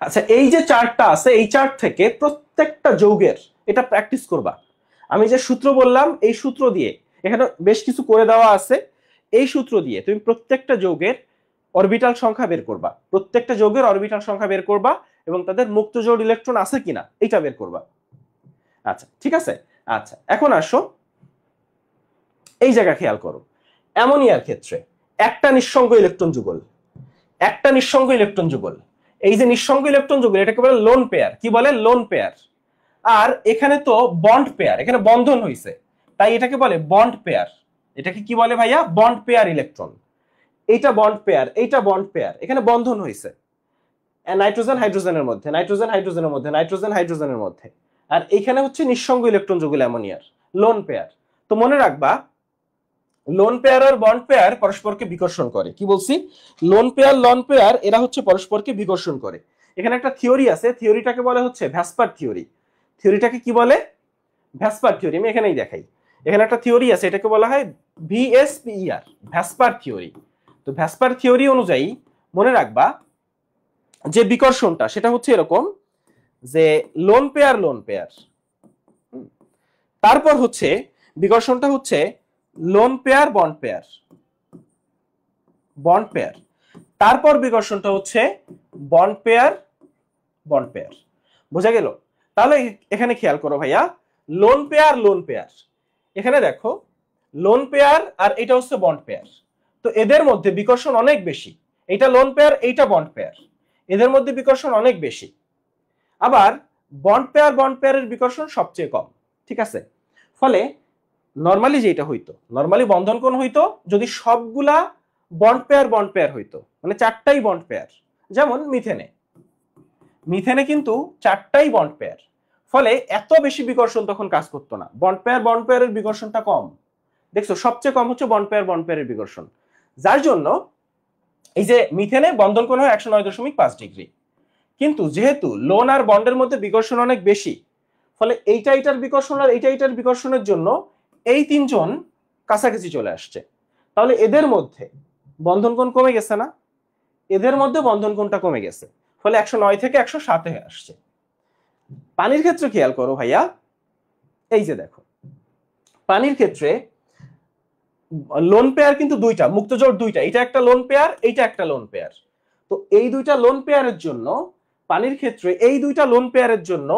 আচ্ছা, এই যে চার্টটা আছে, এই চার্ট থেকে প্রত্যেকটা যৌগের এটা প্র্যাকটিস করবা। আমি যে সূত্র বললাম এই সূত্র দিয়ে, এখানে বেশ কিছু করে দেওয়া আছে, এই সূত্র দিয়ে তুমি প্রত্যেকটা যৌগের অরবিটাল সংখ্যা বের করবা, প্রত্যেকটা যৌগের অরবিটাল সংখ্যা বের করবা, এবং তাদের মুক্ত জোড় ইলেকট্রন আছে কিনা এটা বের করবা। আচ্ছা ঠিক আছে। আচ্ছা এখন আসো এই জায়গা খেয়াল করো, অ্যামোনিয়ার ক্ষেত্রে একটা নিঃসঙ্গ ইলেকট্রন যুগল, একটা নিঃসঙ্গ ইলেকট্রন যুগল, এই যে নিঃসঙ্গ ইলেকট্রন যুগল এটাকে বলে লোন পেয়ার। কি বলে? Lone pair. আর এখানে তো বন্ড পেয়ার, এখানে বন্ধন হইছে, তাই এটাকে বলে বন্ড পেয়ার। এটাকে কি বলে ভাইয়া? Bond pair electron. এইটা বন্ড পেয়ার, এইটা বন্ড পেয়ার, এখানে বন্ধন হইছে নাইট্রোজেন হাইড্রোজেনের মধ্যে, নাইট্রোজেন হাইড্রোজেনের মধ্যে, নাইট্রোজেন হাইড্রোজেনের মধ্যে। আর এখানে হচ্ছে নিঃসঙ্গ ইলেকট্রন যুগল অ্যামোনিয়ার, লোন পেয়ার। তো মনে রাখবা লোন পেয়ার আর বন্ড পেয়ার পরস্পরকে বিকর্ষণ করে। কি বলছি? লোন পেয়ার লন পেয়ার এরা হচ্ছে পরস্পরকে বিকর্ষণ করে। এখানে একটা থিওরি আছে, থিওরিটাকে বলে হচ্ছে ভ্যাসপার থিওরি। থিওরিটাকে কি বলে? VSEPR theory. আমি এখানেই দেখাই, এখানে একটা থিওরি আছে, এটাকে বলা হয় ভিএসপিইআর, ভ্যাসপার থিওরি। তো ভ্যাসপার থিওরি অনুযায়ী মনে রাখবা যে বিকর্ষণটা সেটা হচ্ছে এরকম, যে লোন পেয়ার লোন পেয়ার, তারপর হচ্ছে বিকর্ষণটা হচ্ছে lone pair bond pair, bond pair, তারপর বিকর্ষণটা হচ্ছে বন্ড পেয়ার বন্ড পেয়ার। বোঝা গেল? তাহলে এখানে খেয়াল করো ভাইয়া, লোন পেয়ার লোন পেয়ার, এখানে দেখো লোন পেয়ার আর এটা হচ্ছে বন্ড পেয়ার। তো এদের মধ্যে বিকর্ষণ অনেক বেশি, এটা লোন পেয়ার এইটা বন্ড পেয়ার, এদের মধ্যে বিকর্ষণ অনেক বেশি। আবার বন্ড পেয়ারের বিকর্ষণ সবচেয়ে কম। ঠিক আছে? ফলে নরমালি যেটা হইতো, নরমালি বন্ধন কোণ হইতো যদি সবগুলা বন্ড পেয়ার হইতো, মানে চারটাই বন্ড পেয়ার। যেমন মিথেনে, মিথেনে কিন্তু চারটাই বন্ড পেয়ার, ফলে এত বেশি বিকর্ষণ তখন কাজ করতো না, বন্ড পেয়ারের বিকর্ষণটা কম। দেখছো, সবচেয়ে কম হচ্ছে বন্ড পেয়ারের বিকর্ষণ, যার জন্য এই যে মিথেনে বন্ধন কোণ হয় 109.5 ডিগ্রি। কিন্তু যেহেতু লোন আর বন্ডের মধ্যে বিকর্ষণ অনেক বেশি, ফলে এইটা এটার বিকর্ষণ আর এইটা এটার বিকর্ষণের জন্য এই তিনজন কাছাকাছি চলে আসছে। তাহলে এদের মধ্যে বন্ধন কোণ কমে গেছে না? এদের মধ্যে বন্ধন কোণটা কমে গেছে, ফলে 109 থেকে 107 হয়ে আসছে। পানির ক্ষেত্রে খেয়াল করো ভাইয়া, এই যে দেখো পানির ক্ষেত্রে লোন পেয়ার কিন্তু দুইটা, মুক্ত জোড় দুইটা, এটা একটা লোন পেয়ার, এইটা একটা লোন পেয়ার। তো এই দুইটা লোন পেয়ারের জন্য পানির ক্ষেত্রে এই দুইটা লোন পেয়ারের জন্য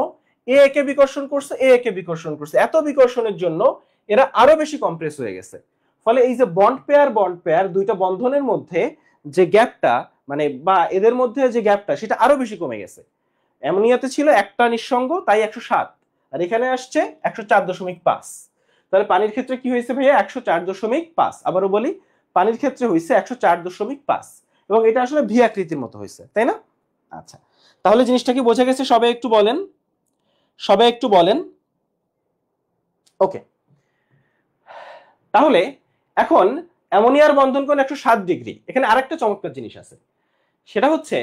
এ একে বিকর্ষণ করছে, এ একে বিকর্ষণ করছে, এত বিকর্ষণের জন্য এরা আরো বেশি কম্প্রেস হয়ে গেছে। ফলে এই যে বন্ড পেয়ার দুইটা বন্ধনের মধ্যে যে গ্যাপটা, মানে বা এদের মধ্যে যে গ্যাপটা সেটা আরো বেশি কমে গেছে। অ্যামোনিয়াতে ছিল একটা নিঃসঙ্গ, তাই 107, আর এখানে আসছে 104.5। তাহলে পানির ক্ষেত্রে কি হয়েছে ভাইয়া? 104.5। আবারও বলি, পানির ক্ষেত্রে হয়েছে 104.5, এবং এটা আসলে ভি আকৃতির মতো হয়েছে, তাই না? আচ্ছা, তাহলে জিনিসটা কি বোঝা গেছে? সবাই একটু বলেন, সবাই একটু বলেন। ওকে, তাহলে এখন অ্যামোনিয়ার বন্ধন কোণ 107 ডিগ্রি। এখানে আরেকটা চমৎকার জিনিস আছে, সেটা হচ্ছে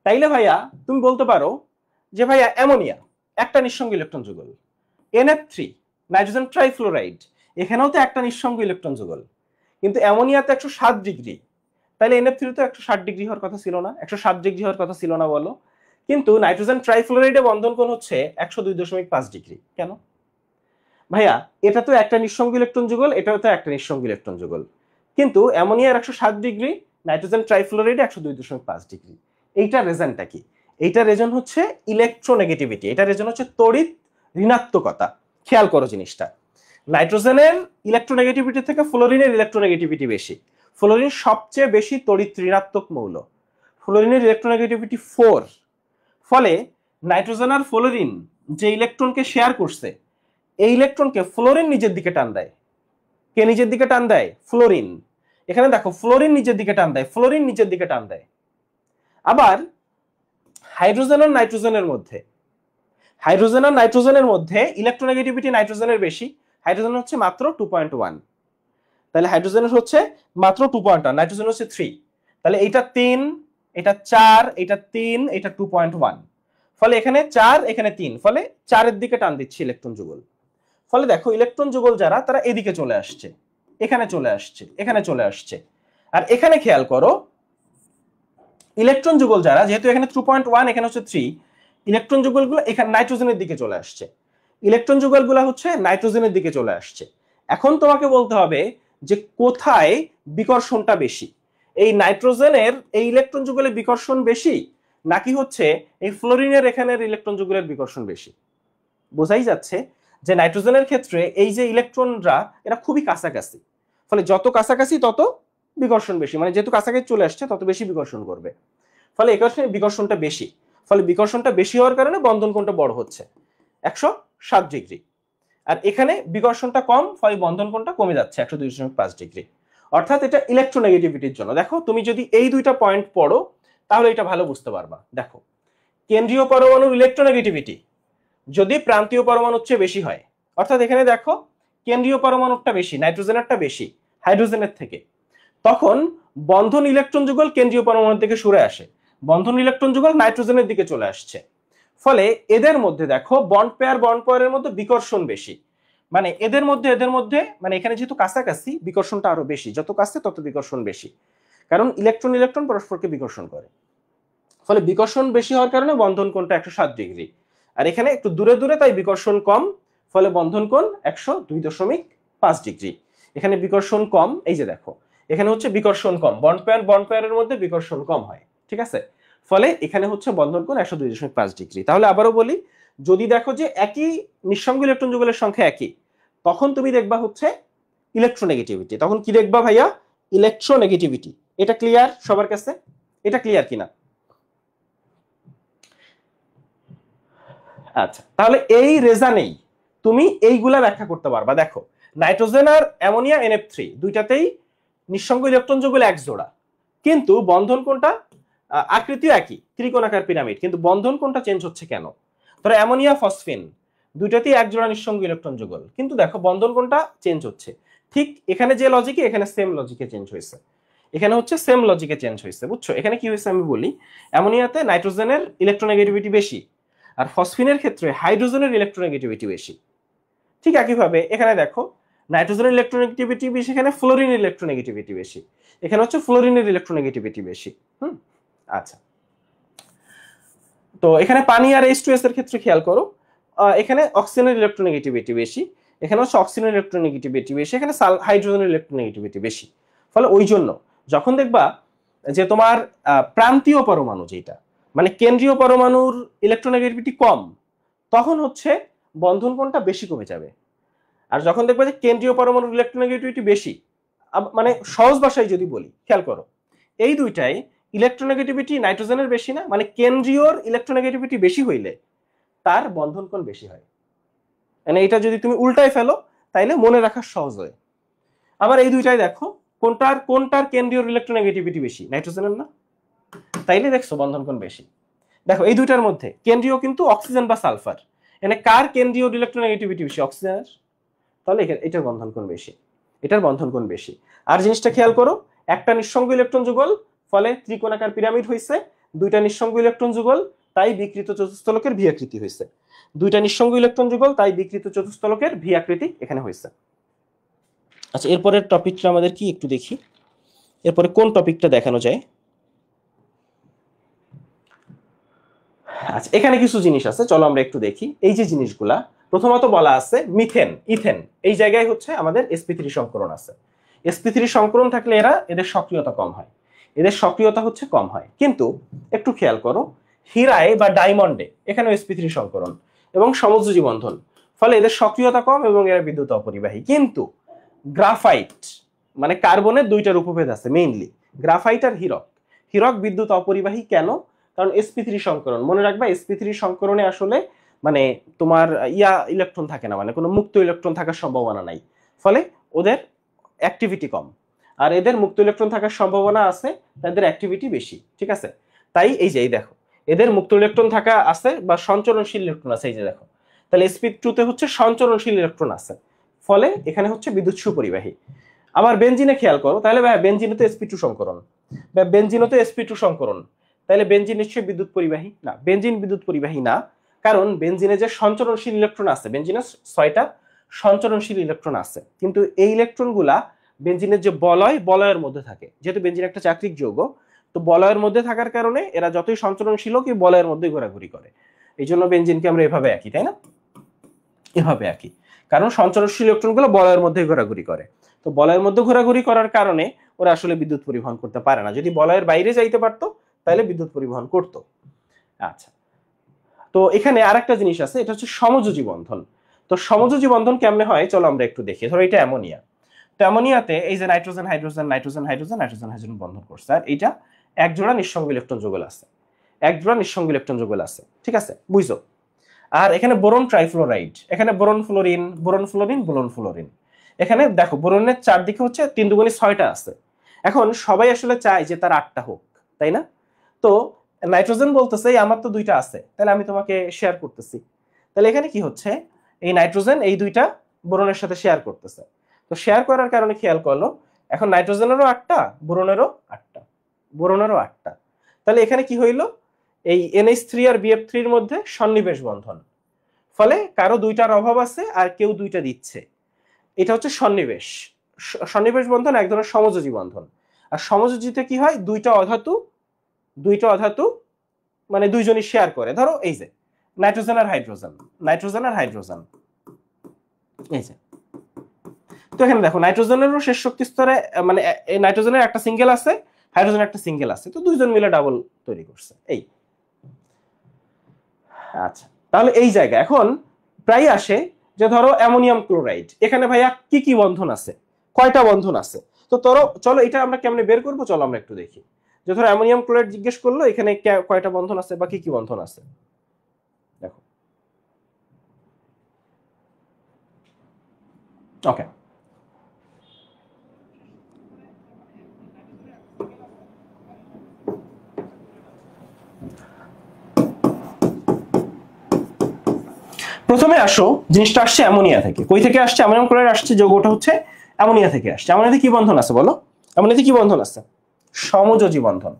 তাইলে ভাইয়া তুমি বলতে পারো যে ভাইয়া অ্যামোনিয়া একটা নিঃসঙ্গ ইলেকট্রন যুগল, NF3 নাইট্রোজেন ট্রাইফ্লোরাইড, এখানেও তো একটা নিঃসঙ্গ ইলেকট্রন যুগল, কিন্তু অ্যামোনিয়াতে 107 ডিগ্রি, তাহলে NF3 তো 160 ডিগ্রি হওয়ার কথা ছিল না? 107 ডিগ্রি হওয়ার কথা ছিল না বলো? কিন্তু নাইট্রোজেন ট্রাইফ্লোরাইডে বন্ধন কোণ হচ্ছে 102.5 ডিগ্রি। কেন ভাইয়া? এটা তো একটা নিঃসঙ্গ ইলেকট্রন যুগল, এটাও তো একটা নিঃসঙ্গ ইলেকট্রন যুগল, কিন্তু অ্যামোনিয়ার 107 ডিগ্রি, নাইট্রোজেন ট্রাইফ্লোরাইডে 102.5 ডিগ্রি। এইটার রিজনটা কি? এইটার রিজন হচ্ছে ইলেকট্রোনেগেটিভিটি, এটার রিজন হচ্ছে তড়িৎ ঋণাত্মকতা। খেয়াল করো জিনিসটা, নাইট্রোজেনের ইলেকট্রোনেগেটিভিটি থেকে ফ্লোরিনের ইলেকট্রোনেগেটিভিটি বেশি। ফ্লোরিন সবচেয়ে বেশি তড়িৎ ঋণাত্মক মৌল, ফ্লোরিনের ইলেকট্রোনেগেটিভিটি 4। ফলে নাইট্রোজেন আর ফ্লোরিন যে ইলেকট্রনকে শেয়ার করছে, এই ইলেকট্রনকে ফ্লোরিন নিজের দিকে টান দেয়। কে নিজের দিকে টান দেয়? ফ্লোরিন। এখানে দেখো ফ্লোরিন নিজের দিকে টান দেয়, ফ্লোরিন নিচের দিকে টান দেয়। আবার হাইড্রোজেন আর নাইট্রোজেনের মধ্যে, হাইড্রোজেন আর নাইট্রোজেনের মধ্যে ইলেকট্রোনেগেটিভিটি নাইট্রোজেনের বেশি, হাইড্রোজেন হচ্ছে মাত্র 2.1। তাহলে হাইড্রোজেনের হচ্ছে মাত্র 2.1, নাইট্রোজেন হচ্ছে 3। তাহলে এইটা 3, এটা 4, এটা 3, এটা 2.1। ফলে এখানে 4, এখানে 3, ফলে 4-এর দিকে টান দিচ্ছে ইলেকট্রন যুগল। ফলে দেখো ইলেকট্রন যুগল যারা, তারা এদিকে চলে আসছে, এখানে চলে আসছে, এখানে চলে আসছে। আর এখানে খেয়াল করো ইলেকট্রন যুগল যারা, যেহেতু এখানে 2.1, এখানে হচ্ছে 3, ইলেকট্রন যুগলগুলো এখানে নাইট্রোজেনের দিকে চলে আসছে, ইলেকট্রন যুগলগুলো হচ্ছে নাইট্রোজেনের দিকে চলে আসছে। এখন তোমাকে বলতে হবে যে কোথায় বিকর্ষণটা বেশি, এই নাইট্রোজেনের এই ইলেকট্রন যুগলের বিকর্ষণ বেশি, নাকি হচ্ছে এই ফ্লোরিনের এখানের ইলেকট্রন যুগলের বিকর্ষণ বেশি। বোঝাই যাচ্ছে যে নাইট্রোজেনের ক্ষেত্রে এই যে ইলেকট্রনরা এরা খুবই কাছাকাছি, ফলে যত কাছাকাছি তত বিকর্ষণ বেশি, মানে যেহেতু কাছাকাছি চলে আসছে তত বেশি বিকর্ষণ করবে, ফলে এখানে বিকর্ষণটা বেশি। ফলে বিকর্ষণটা বেশি হওয়ার কারণে বন্ধন কোণটা বড় হচ্ছে 107 ডিগ্রি। আর এখানে বিকর্ষণটা কম, ফলে বন্ধন কোণটা কমে যাচ্ছে 102.5 ডিগ্রি। অর্থাৎ এটা ইলেকট্রোনেগেটিভিটির জন্য। দেখো তুমি যদি এই দুইটা পয়েন্ট পড়ো তাহলে এটা ভালো বুঝতে পারবা। দেখো কেন্দ্রীয় পরমাণুর ইলেকট্রোনেগেটিভিটি যদি প্রান্তীয় পরমাণুর চেয়ে বেশি হয়, অর্থাৎ এখানে দেখো কেন্দ্রীয় পরমাণুটা বেশি, নাইট্রোজেনেরটা বেশি হাইড্রোজেনের থেকে, তখন বন্ধন ইলেকট্রন যুগল কেন্দ্রীয় পরমাণুর দিকে সরে আসে, বন্ধন ইলেকট্রন যুগল নাইট্রোজেনের দিকে চলে আসছে। ফলে এদের মধ্যে দেখো বন্ড পেয়ারের মধ্যে বিকর্ষণ বেশি, মানে এদের মধ্যে মানে এখানে যেহেতু কাছাকাছি বিকর্ষণটা আরো বেশি, যত কাছে তত বিকর্ষণ বেশি, কারণ ইলেকট্রন ইলেকট্রন পরস্পরকে বিকর্ষণ করে। ফলে বিকর্ষণ বেশি হওয়ার কারণে বন্ধন কোণটা 107 ডিগ্রি। আর এখানে একটু দূরে দূরে, তাই বিকর্ষণ কম, ফলে বন্ধন কোণ 102.5 ডিগ্রি। এখানে বিকর্ষণ কম, এই যে দেখো এখানে হচ্ছে বিকর্ষণ কম, বন্ড পেয়ারের মধ্যে বিকর্ষণ কম হয়, ঠিক আছে। ফলে এখানে হচ্ছে বন্ধন কোণ 102.5 ডিগ্রি। তাহলে আবারও বলি, যদি দেখো যে একই নিঃসঙ্গ ইলেকট্রন যুগলের সংখ্যা একই, তখন তুমি দেখবা হচ্ছে ইলেকট্রোনেগেটিভিটি। তখন কি দেখবা ভাইয়া? ইলেকট্রোনেগেটিভিটি। এটা ক্লিয়ার সবার কাছে? এটা ক্লিয়ার কিনা? আচ্ছা, তাহলে এই রেজানেই তুমি এইগুলা ব্যাখ্যা করতে পারবা। দেখো নাইট্রোজেন আর অ্যামোনিয়া NF3 দুইটাতেই নিঃসঙ্গ ইলেকট্রন যুগল এক জোড়া, কিন্তু বন্ধন কোণটা আকৃতিও একই, ত্রিকোণাকার পিরামিড, কিন্তু বন্ধন কোণটা চেঞ্জ হচ্ছে কেন? ধরো অ্যামোনিয়া ফসফিন দুইটাতেই এক জোড়া নিঃসঙ্গ ইলেকট্রন যুগল, কিন্তু দেখো বন্ধন কোণটা চেঞ্জ হচ্ছে। ঠিক এখানে যে লজিকে, এখানে সেম লজিকে চেঞ্জ হয়েছে, এখানে হচ্ছে সেম লজিকে চেঞ্জ হয়েছে, বুঝছো? এখানে কি হয়েছে আমি বলি, অ্যামোনিয়াতে নাইট্রোজেনের ইলেকট্রোনেগেটিভিটি বেশি, আর ফসফিনের ক্ষেত্রে হাইড্রোজেনের ইলেকট্রোনেগেটিভিটি বেশি। ঠিক একইভাবে এখানে দেখো নাইট্রোজেনের ইলেকট্রোনেগেটিভিটি বেশি, এখানে ফ্লোরিনের ইলেকট্রোনেগেটিভিটি বেশি, এখানে হচ্ছে ফ্লোরিনের ইলেকট্রোনেগেটিভিটি বেশি। আচ্ছা, তো এখানে পানি আর H2S এর ক্ষেত্রে খেয়াল করো, এখানে অক্সিজেনের ইলেকট্রোনেগেটিভিটি বেশি, এখানে হচ্ছে অক্সিজেনের ইলেকট্রোনেগেটিভিটি বেশি, এখানে হাইড্রোজেনের ইলেকট্রোনেগেটিভিটি বেশি। ফলে ওই জন্য যখন দেখবা যে তোমার প্রান্তীয় পরমাণু যেটা, মানে কেন্দ্রীয় পরমাণুর ইলেকট্রোনেগেটিভিটি কম, তখন হচ্ছে বন্ধন কোণটা বেশি কমে যাবে। আর যখন দেখবা যে কেন্দ্রীয় পরমাণুর ইলেকট্রোনেগেটিভিটি বেশি, মানে সহজ ভাষায় যদি বলি, খেয়াল করো এই দুইটাই ইলেকট্রোনেগেটিভিটি নাইট্রোজেনের বেশি না, মানে কেন্দ্রীয়র ইলেকট্রোনেগেটিভিটি বেশি হইলে তার বন্ধন কোণ বেশি হয়। মানে এটা যদি তুমি উল্টায় ফেলো তাইলে মনে রাখা সহজ হয়। আবার এই দুইটাই দেখো কোনটার কেন্দ্রীয় ইলেকট্রোনেগেটিভিটি বেশি? নাইট্রোজেনের না? তাইলে দেখছো বন্ধন কোণ বেশি। দেখো এই দুইটার মধ্যে কেন্দ্রীয় কিন্তু অক্সিজেন বা সালফার, এখানে কার কেন্দ্রীয় ইলেকট্রোনেগেটিভিটি বেশি? অক্সিজেনের। তাহলে এটার বন্ধন কোণ বেশি, এটার বন্ধন কোণ বেশি। আর জিনিসটা খেয়াল করো, একটা নিঃসঙ্গ ইলেকট্রন যুগল, ফলে ত্রিকোণাকার পিরামিড হয়েছে, দুইটা নিঃসঙ্গ ইলেকট্রন যুগল, তাই বিকৃত চতুস্থলকের ভি আকৃতি হয়েছে, দুইটা নিঃসঙ্গ ইলেকট্রন যুগল, তাই বিকৃত চতুস্থলকের ভি আকৃতি এখানে হয়েছে। আচ্ছা, এরপরের টপিকটা আমাদের কি একটু দেখি, এরপরে কোন টপিকটা দেখানো যায়। আচ্ছা, এখানে কিছু জিনিস আছে, চলো আমরা একটু দেখি। এই যে জিনিসগুলা, প্রথমত বলা আছে মিথেন, ইথেন, এই জায়গায় হচ্ছে আমাদের sp3 সংকরণ আছে। sp3 সংকরণ থাকলে এদের সক্রিয়তা কম হয়, এদের সক্রিয়তা হচ্ছে কম হয়। কিন্তু একটু খেয়াল করো, হীরায় বা ডায়মন্ডে এখানেও sp3 সংকরণ এবং সমযোজী বন্ধন, ফলে এদের সক্রিয়তা কম এবং এরা বিদ্যুৎ অপরিবাহী। কিন্তু গ্রাফাইট, মানে কার্বনের দুইটার উপভেদ আছে মেইনলি, গ্রাফাইট আর হীরক। হীরক বিদ্যুৎ অপরিবাহী কেন? কারণ sp3 সংকরণ, মনে রাখবা sp3 সংকরণে আসলে মানে তোমার ইলেকট্রন থাকে না, মানে কোনো মুক্ত ইলেকট্রন থাকার সম্ভাবনা নাই, ফলে ওদের অ্যাক্টিভিটি কম। আর এদের মুক্ত ইলেকট্রন থাকার সম্ভাবনা আছে, তাদের অ্যাক্টিভিটি বেশি, ঠিক আছে? তাই এই যে এই দেখো, এদের মুক্ত ইলেকট্রন থাকা আছে বা সঞ্চরণশীল ইলেকট্রন আছে, এই যে দেখো, তাহলে sp2 তে হচ্ছে সঞ্চরণশীল ইলেকট্রন আছে, ফলে এখানে হচ্ছে বিদ্যুৎ সুপরিবাহী। আবার বেনজিনে খেয়াল করো, তাহলে ভাই বেনজিনে তো sp2 সংকরণ, বা বেনজিনে তো sp2 সংকরণ, তাহলে বেনজিন নিশ্চয়ই বিদ্যুৎ পরিবাহী না? বেনজিন বিদ্যুৎ পরিবাহী না, কারণ বেনজিনে যে সঞ্চরণশীল ইলেকট্রন আছে, বেনজিনে 6টা সঞ্চরণশীল ইলেকট্রন আছে, কিন্তু এই ইলেকট্রনগুলা বেনজিনের যে বলয়ের মধ্যে থাকে, যেহেতু বেনজিন একটা চাক্রিক যৌগ, তো বলয়ের মধ্যে থাকার কারণে এরা যতই সঞ্চরণশীল হোক বলয়ের মধ্যে ঘোরাঘুরি করে। এই জন্য বেনজিনকে আমরা এভাবে আঁকি, তাই না? এভাবে আঁকি, কারণ সঞ্চরণশীল ইলেকট্রনগুলো বলয়ের মধ্যে ঘোরাঘুরি করে। তো বলয়ের মধ্যে ঘোরাঘুরি করার কারণে ওরা আসলে বিদ্যুৎ পরিবহন করতে পারে না। যদি বলয়ের বাইরে যাইতে পারতো তাহলে বিদ্যুৎ পরিবহন করত। আচ্ছা, তো এখানে আরেকটা জিনিস আছে, এটা হচ্ছে সমযোজী বন্ধন। তো সমযোজী বন্ধন কেমনে হয় চলো আমরা একটু দেখি। ধরো এটা অ্যামোনিয়া, তো অ্যামোনিয়াতে এই যে nitrogen hydrogen nitrogen hydrogen nitrogen hydrogen বন্ধন করছে, আর এটা এক জোড়া নিঃসঙ্গ ইলেকট্রন যুগল আছে, এক জোড়া নিঃসঙ্গ ইলেকট্রন যুগল আছে, ঠিক আছে, বুঝছো? আর এখানে বোরন ট্রাইফ্লোরাইড, এখানে boron fluorine boron fluorine boron fluorine. এখানে দেখো বোরনের চারদিকে হচ্ছে 3 দুগুণে 6টা আছে। এখন সবাই আসলে চায় যে তার 8টা হোক, তাই না? তো নাইট্রোজেন বলতেছে আমার তো 2টা আছে, তাহলে আমি তোমাকে শেয়ার করতেছি। তাহলে এখানে কি হচ্ছে, এই নাইট্রোজেন এই 2টা বোরনের সাথে শেয়ার করতেছে। তো শেয়ার করার কারণে খেয়াল করলো, এখন নাইট্রোজেনেরও 8টা, বোরনেরও 8টা, বোরনেরও 8টা। তাহলে এখানে কি হইলো, এই NH3 আর BF3 এর মধ্যে সন্নিবেশ বন্ধন, ফলে কারো 2টার অভাব আছে আর কেউ 2টা দিচ্ছে, এটা হচ্ছে সন্নিবেশ। সন্নিবেশ বন্ধন এক ধরনের সমযোজী বন্ধন। আর সমযোজীতে কি হয়, 2টা অধাতু মানে দুইজনই শেয়ার করে। ধরো এই যে নাইট্রোজেন আর হাইড্রোজেন, নাইট্রোজেন আর হাইড্রোজেন, এই যে। তো এখানে দেখো নাইট্রোজেনেরও শেষ শক্তি স্তরে মানে নাইট্রোজেনের একটা সিঙ্গেল আছে, হাইড্রোজেনের একটা সিঙ্গেল আছে, তো দুইজন মিলে ডাবল তৈরি করছে, এই। আচ্ছা, তাহলে এই জায়গা এখন প্রায় আসে যে ধরো অ্যামোনিয়াম ক্লোরাইড, এখানে ভাইয়া কি কি বন্ধন আছে, কয়টা বন্ধন আছে? তো চলো এটা আমরা কেমনে বের করবো, চলো আমরা একটু দেখি। যে ধরো অ্যামোনিয়াম ক্লোরাইড জিজ্ঞেস করলো, এখানে কয়টা বন্ধন আছে বা কি কি বন্ধন আছে, দেখো। ওকে, প্রথমে আসো, জিনিসটা আসছে অ্যামোনিয়া থেকে। কই থেকে আসছে? অ্যামোনিয়াম ক্লোরাইড আসছে, যৌগটা হচ্ছে অ্যামোনিয়া থেকে আসছে। অ্যামোনিয়াতে কি বন্ধন আছে বলো? অ্যামোনিয়াতে কি বন্ধন আছে? সমযোজী বন্ধন।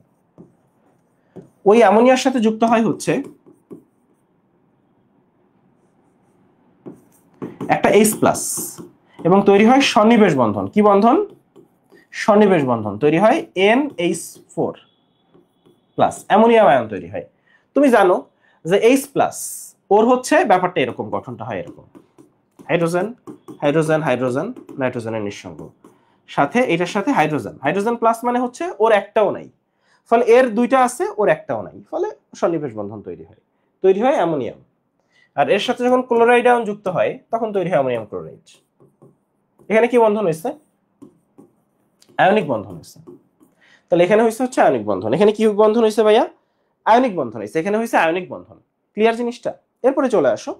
ওই অ্যামোনিয়ার সাথে যুক্ত হয় হচ্ছে একটা H+ এবং তৈরি হয় সন্নিবেশ বন্ধন। কি বন্ধন? সন্নিবেশ বন্ধন তৈরি হয় NH4+, অ্যামোনিয়াম আয়ন তৈরি হয়। তুমি জানো যে H+ ওর হচ্ছে ব্যাপারটা এরকম, গঠনটা হয় এরকম, হাইড্রোজেন হাইড্রোজেন হাইড্রোজেন নাইট্রোজেনের নিঃসঙ্গ, সাথে এটার সাথে হাইড্রোজেন, হাইড্রোজেন প্লাস মানে হচ্ছে ওর একটাও নাই, ফলে এর 2টা আছে ওর একটাও নাই, ফলে সন্নিবেশ বন্ধন তৈরি হয় অ্যামোনিয়াম। আর এর সাথে যখন ক্লোরাইড আয়ন যুক্ত হয় তখন তৈরি হয় অ্যামোনিয়াম ক্লোরাইড। এখানে কি বন্ধন হয়েছে? আয়নিক বন্ধন হয়েছে। তাহলে এখানে হয়েছে হচ্ছে আয়নিক বন্ধন। এখানে কি বন্ধন হয়েছে ভাইয়া? আয়নিক বন্ধন হয়েছে, এখানে হয়েছে আয়নিক বন্ধন। ক্লিয়ার জিনিসটা? এরপরে চলে আসো,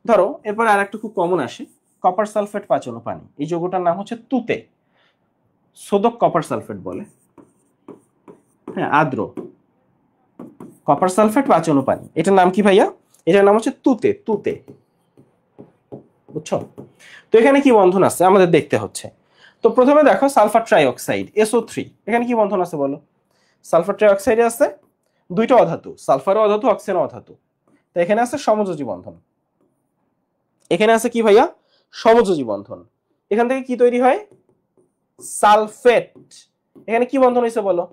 ধরো এরপরে আর একটা খুব কমন আসে, কপার সালফেট 5 অনু পানি। এই যৌগটার নাম হচ্ছে তুতে, সোদক কপার সালফেট বলে, হ্যাঁ, আর্দ্র কপার সালফেট 5 অনু পানি। এটার নাম কি ভাইয়া? এটার নাম হচ্ছে তুতে, বুঝছো? তো এখানে কি বন্ধন আছে আমাদের দেখতে হচ্ছে। তো প্রথমে দেখো সালফার ট্রাইঅক্সাইড SO3, এখানে কি বন্ধন আছে বলো? সালফার ট্রাইঅক্সাইডে আছে 2টা অধাতু, সালফারও অধাতু অক্সিজেনও অধাতু, তো এখানে আছে সমযোজী বন্ধন। এখানে আছে কি ভাইয়া? সমযোজী বন্ধন। এখান থেকে কি তৈরি হয়? সালফেট। এখানে কি বন্ধন হয়েছে বলো?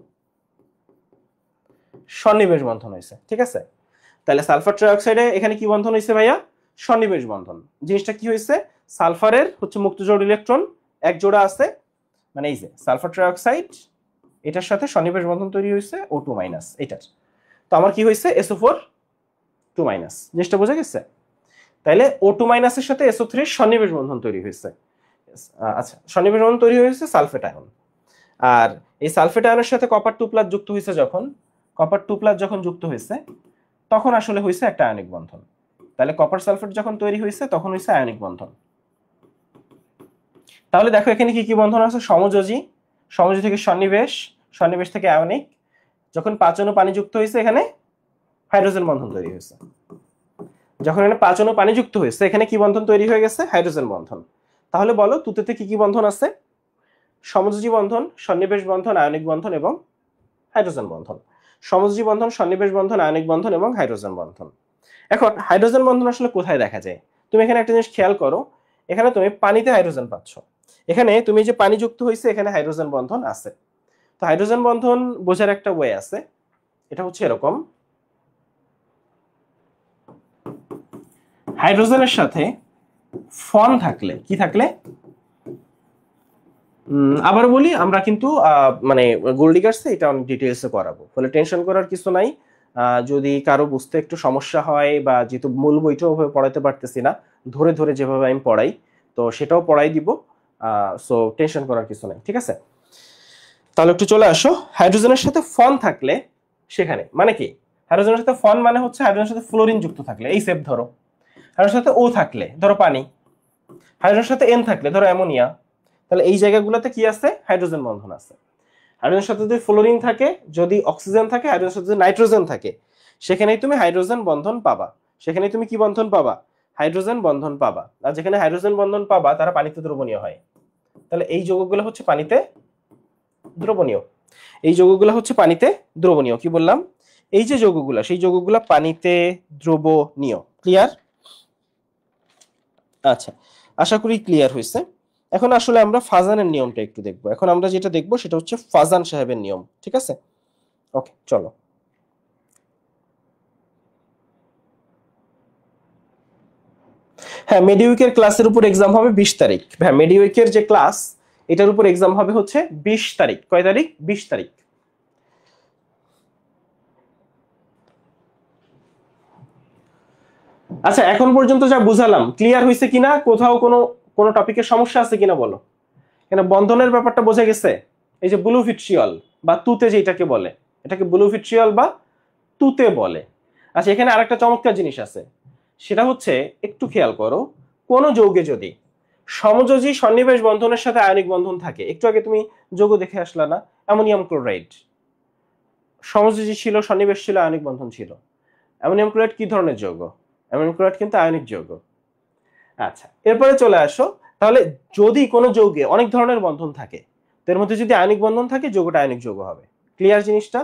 সন্নিবেশ বন্ধন হয়েছে, ঠিক আছে। তাহলে সালফার ট্রাইঅক্সাইডে এখানে কি বন্ধন হয়েছে ভাইয়া? সন্নিবেশ বন্ধন। জিনিসটা কি হয়েছে? সালফারের হচ্ছে মুক্ত জোড় ইলেকট্রন এক জোড়া আছে, মানে এই যে সালফার ট্রাইঅক্সাইড, এটার সাথে সন্নিবেশ বন্ধন তৈরি হয়েছে O2-, এটার। তো আমার কি হয়েছে? SO4 2-। জিনিসটা বোঝা গেছে? তাইলে O2- এর সাথে SO3 সন্নিবেশ বন্ধন তৈরি হয়েছে। আচ্ছা, সন্নিবেশ বন্ধন তৈরি হয়েছে সালফেট আয়ন। আর এই সালফেট আয়নের সাথে কপার 2+ যুক্ত হয়েছে, যখন কপার 2+ যখন যুক্ত হয়েছে তখন আসলে হয়েছে একটা আয়নিক বন্ধন। তাহলে কপার সালফেট যখন তৈরি হয়েছে তখন হয়েছে আয়নিক বন্ধন। তাহলে দেখো এখানে কি কি বন্ধন আছে? সমযোজী, সমযোজী থেকে সন্নিবেশ, সন্নিবেশ থেকে আয়নিক, যখন 5 অণু পানি যুক্ত হয়েছে এখানে হাইড্রোজেন বন্ধন তৈরি হয়েছে। যখন এখানে 5 অণু পানি যুক্ত হয়েছে এখানে কি বন্ধন তৈরি হয়ে গেছে? হাইড্রোজেন বন্ধন। তাহলে বলো তুতেতে কি কি বন্ধন আছে? সমযোজী বন্ধন, সন্নিবেশ বন্ধন, আয়নিক বন্ধন এবং হাইড্রোজেন বন্ধন। সমযোজী বন্ধন, সন্নিবেশ বন্ধন, আয়নিক বন্ধন এবং হাইড্রোজেন বন্ধন। এখন হাইড্রোজেন বন্ধন আসলে কোথায় দেখা যায়? তুমি এখানে একটা জিনিস খেয়াল করো, এখানে তুমি পানিতে হাইড্রোজেন পাচ্ছ, এখানে তুমি যে পানি যুক্ত হয়েছে এখানে হাইড্রোজেন বন্ধন আছে। তো হাইড্রোজেন বন্ধন বোঝার একটা ওয়ে আছে, এটা হচ্ছে এরকম, হাইড্রোজেনের সাথে ফন থাকলে, কি থাকলে আবার বলি, আমরা কিন্তু মানে গোল্ডিগার্সে এটা অনেক ডিটেইলসে করাবো, ফলে টেনশন করার কিছু নাই। যদি কারো বুঝতে একটু সমস্যা হয় বা যেহেতু মূল বইটাও ওভাবে পড়াতে পারতেছি না, ধরে ধরে যেভাবে আমি পড়াই তো সেটাও পড়াই দিব, সো টেনশন করার কিছু নাই, ঠিক আছে? তাহলে একটু চলে আসো। হাইড্রোজেনের সাথে ফন থাকলে সেখানে মানে কি, হাইড্রোজেনের সাথে ফন মানে হচ্ছে হাইড্রোজেনের সাথে ফ্লোরিন যুক্ত থাকলে, এই সেপ ধরো, হাইড্রোজেনের সাথে ও থাকলে ধরো পানি, হাইড্রোজেনের সাথে এন থাকলে ধরো অ্যামোনিয়া, তাহলে এই জায়গাগুলোতে কি আছে? হাইড্রোজেন বন্ধন আছে। হাইড্রোজেনের সাথে যদি ফ্লোরিন থাকে, যদি অক্সিজেন থাকে, হাইড্রোজেনের সাথে যদি নাইট্রোজেন থাকে, সেখানেই তুমি হাইড্রোজেন বন্ধন পাবা, সেখানেই তুমি কি বন্ধন পাবা? হাইড্রোজেন বন্ধন পাবা। আর যেখানে হাইড্রোজেন বন্ধন পাবা তারা পানিতে দ্রবণীয় হয়। তাহলে এই যৌগগুলো হচ্ছে পানিতে দ্রবণীয়, এই যৌগগুলো হচ্ছে পানিতে দ্রবণীয়। কি বললাম? এই যে যৌগগুলো, সেই যৌগগুলো পানিতে দ্রবণীয়। ক্লিয়ার? আচ্ছা, আশা করি ক্লিয়ার হয়েছে। এখন আসলে আমরা ফাজানের নিয়মটা একটু দেখবো। এখন আমরা যেটা দেখবো সেটা হচ্ছে ফাজান সাহেবের নিয়ম, ঠিক আছে? ওকে, চলো। হ্যাঁ, মেডিউইকের ক্লাসের উপর এক্সাম হবে 20 তারিখ। হ্যাঁ, মেডিউইকের যে ক্লাস এটার উপর এক্সাম হবে হচ্ছে 20 তারিখ। কয় তারিখ? 20 তারিখ। আচ্ছা, এখন পর্যন্ত যা বুঝালাম ক্লিয়ার হয়েছে কিনা? কোথাও কোনো কোনো টপিকের সমস্যা আছে কিনা বলো। এখানে বন্ধনের ব্যাপারটা বোঝা গেছে? এই যে ব্লু ভিট্রিয়ল বা তুতে যেটাকে বলে, এটাকে ব্লু ভিট্রিয়ল বা তুতে বলে। আচ্ছা, এখানে আরেকটা চমৎকার জিনিস আছে, সেটা হচ্ছে একটু খেয়াল করো, কোন যৌগে যদি সমযোজী সন্নিবেশ বন্ধনের সাথে আয়নিক বন্ধন থাকে, একটু আগে তুমি যৌগ দেখে আসলা না, অ্যামোনিয়াম ক্লোরাইড সমযোজী ছিল, সন্নিবেশ ছিল, আয়নিক বন্ধন ছিল। অ্যামোনিয়াম ক্লোরাইড কি ধরনের যৌগ? অ্যামোনিয়াম ক্লোরাইড কিন্তু আয়নিক যৌগ। আচ্ছা, এরপরে চলে আসো, তাহলে যদি কোনো যৌগে অনেক ধরনের বন্ধন থাকে, এর মধ্যে যদি আয়নিক বন্ধন থাকে যৌগটা আয়নিক যৌগ হবে। ক্লিয়ার জিনিসটা?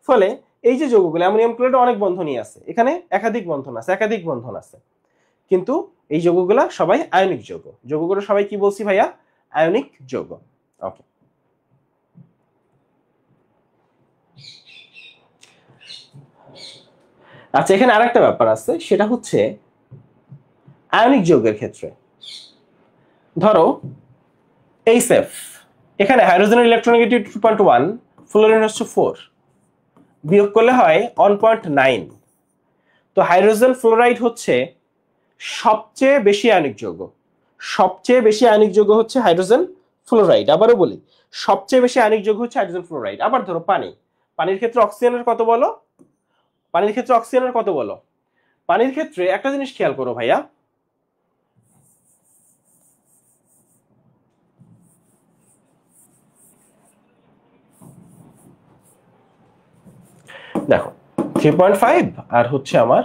ফলে এই যে যৌগগুলো, অ্যামোনিয়াম ক্লোরাইড অনেক বন্ধনই আছে, এখানে একাধিক বন্ধন আছে, একাধিক বন্ধন আছে, কিন্তু এই যৌগগুলা সবাই আয়নিক যৌগ। যৌগগুলো সবাই কি বলছি ভাইয়া? আয়নিক যৌগ। ওকে, আচ্ছা, এখানে আরেকটা ব্যাপার আছে, সেটা হচ্ছে আয়নিক যৌগের ক্ষেত্রে ধরো এইচএফ, এখানে হাইড্রোজেনের ইলেকট্রোনেগেটিভিটি 2.1, ফ্লোরিন হচ্ছে 4, বিয়োগ করলে হয় 1.9। তো হাইড্রোজেন ফ্লোরাইড হচ্ছে সবচেয়ে বেশি আয়নিক যৌগ, সবচেয়ে বেশি আয়নিক যৌগ হচ্ছে হাইড্রোজেন ফ্লোরাইড। আবারও বলি, সবচেয়ে বেশি আয়নিক যৌগ হচ্ছে হাইড্রোজেন ফ্লোরাইড। আবার ধরো পানি, পানির ক্ষেত্রে অক্সিজেনের কত বলো? পানির ক্ষেত্রে অক্সিজেনের কত বলো? পানির ক্ষেত্রে একটা জিনিস খেয়াল করো ভাইয়া, দেখো 3.5 আর হচ্ছে আমার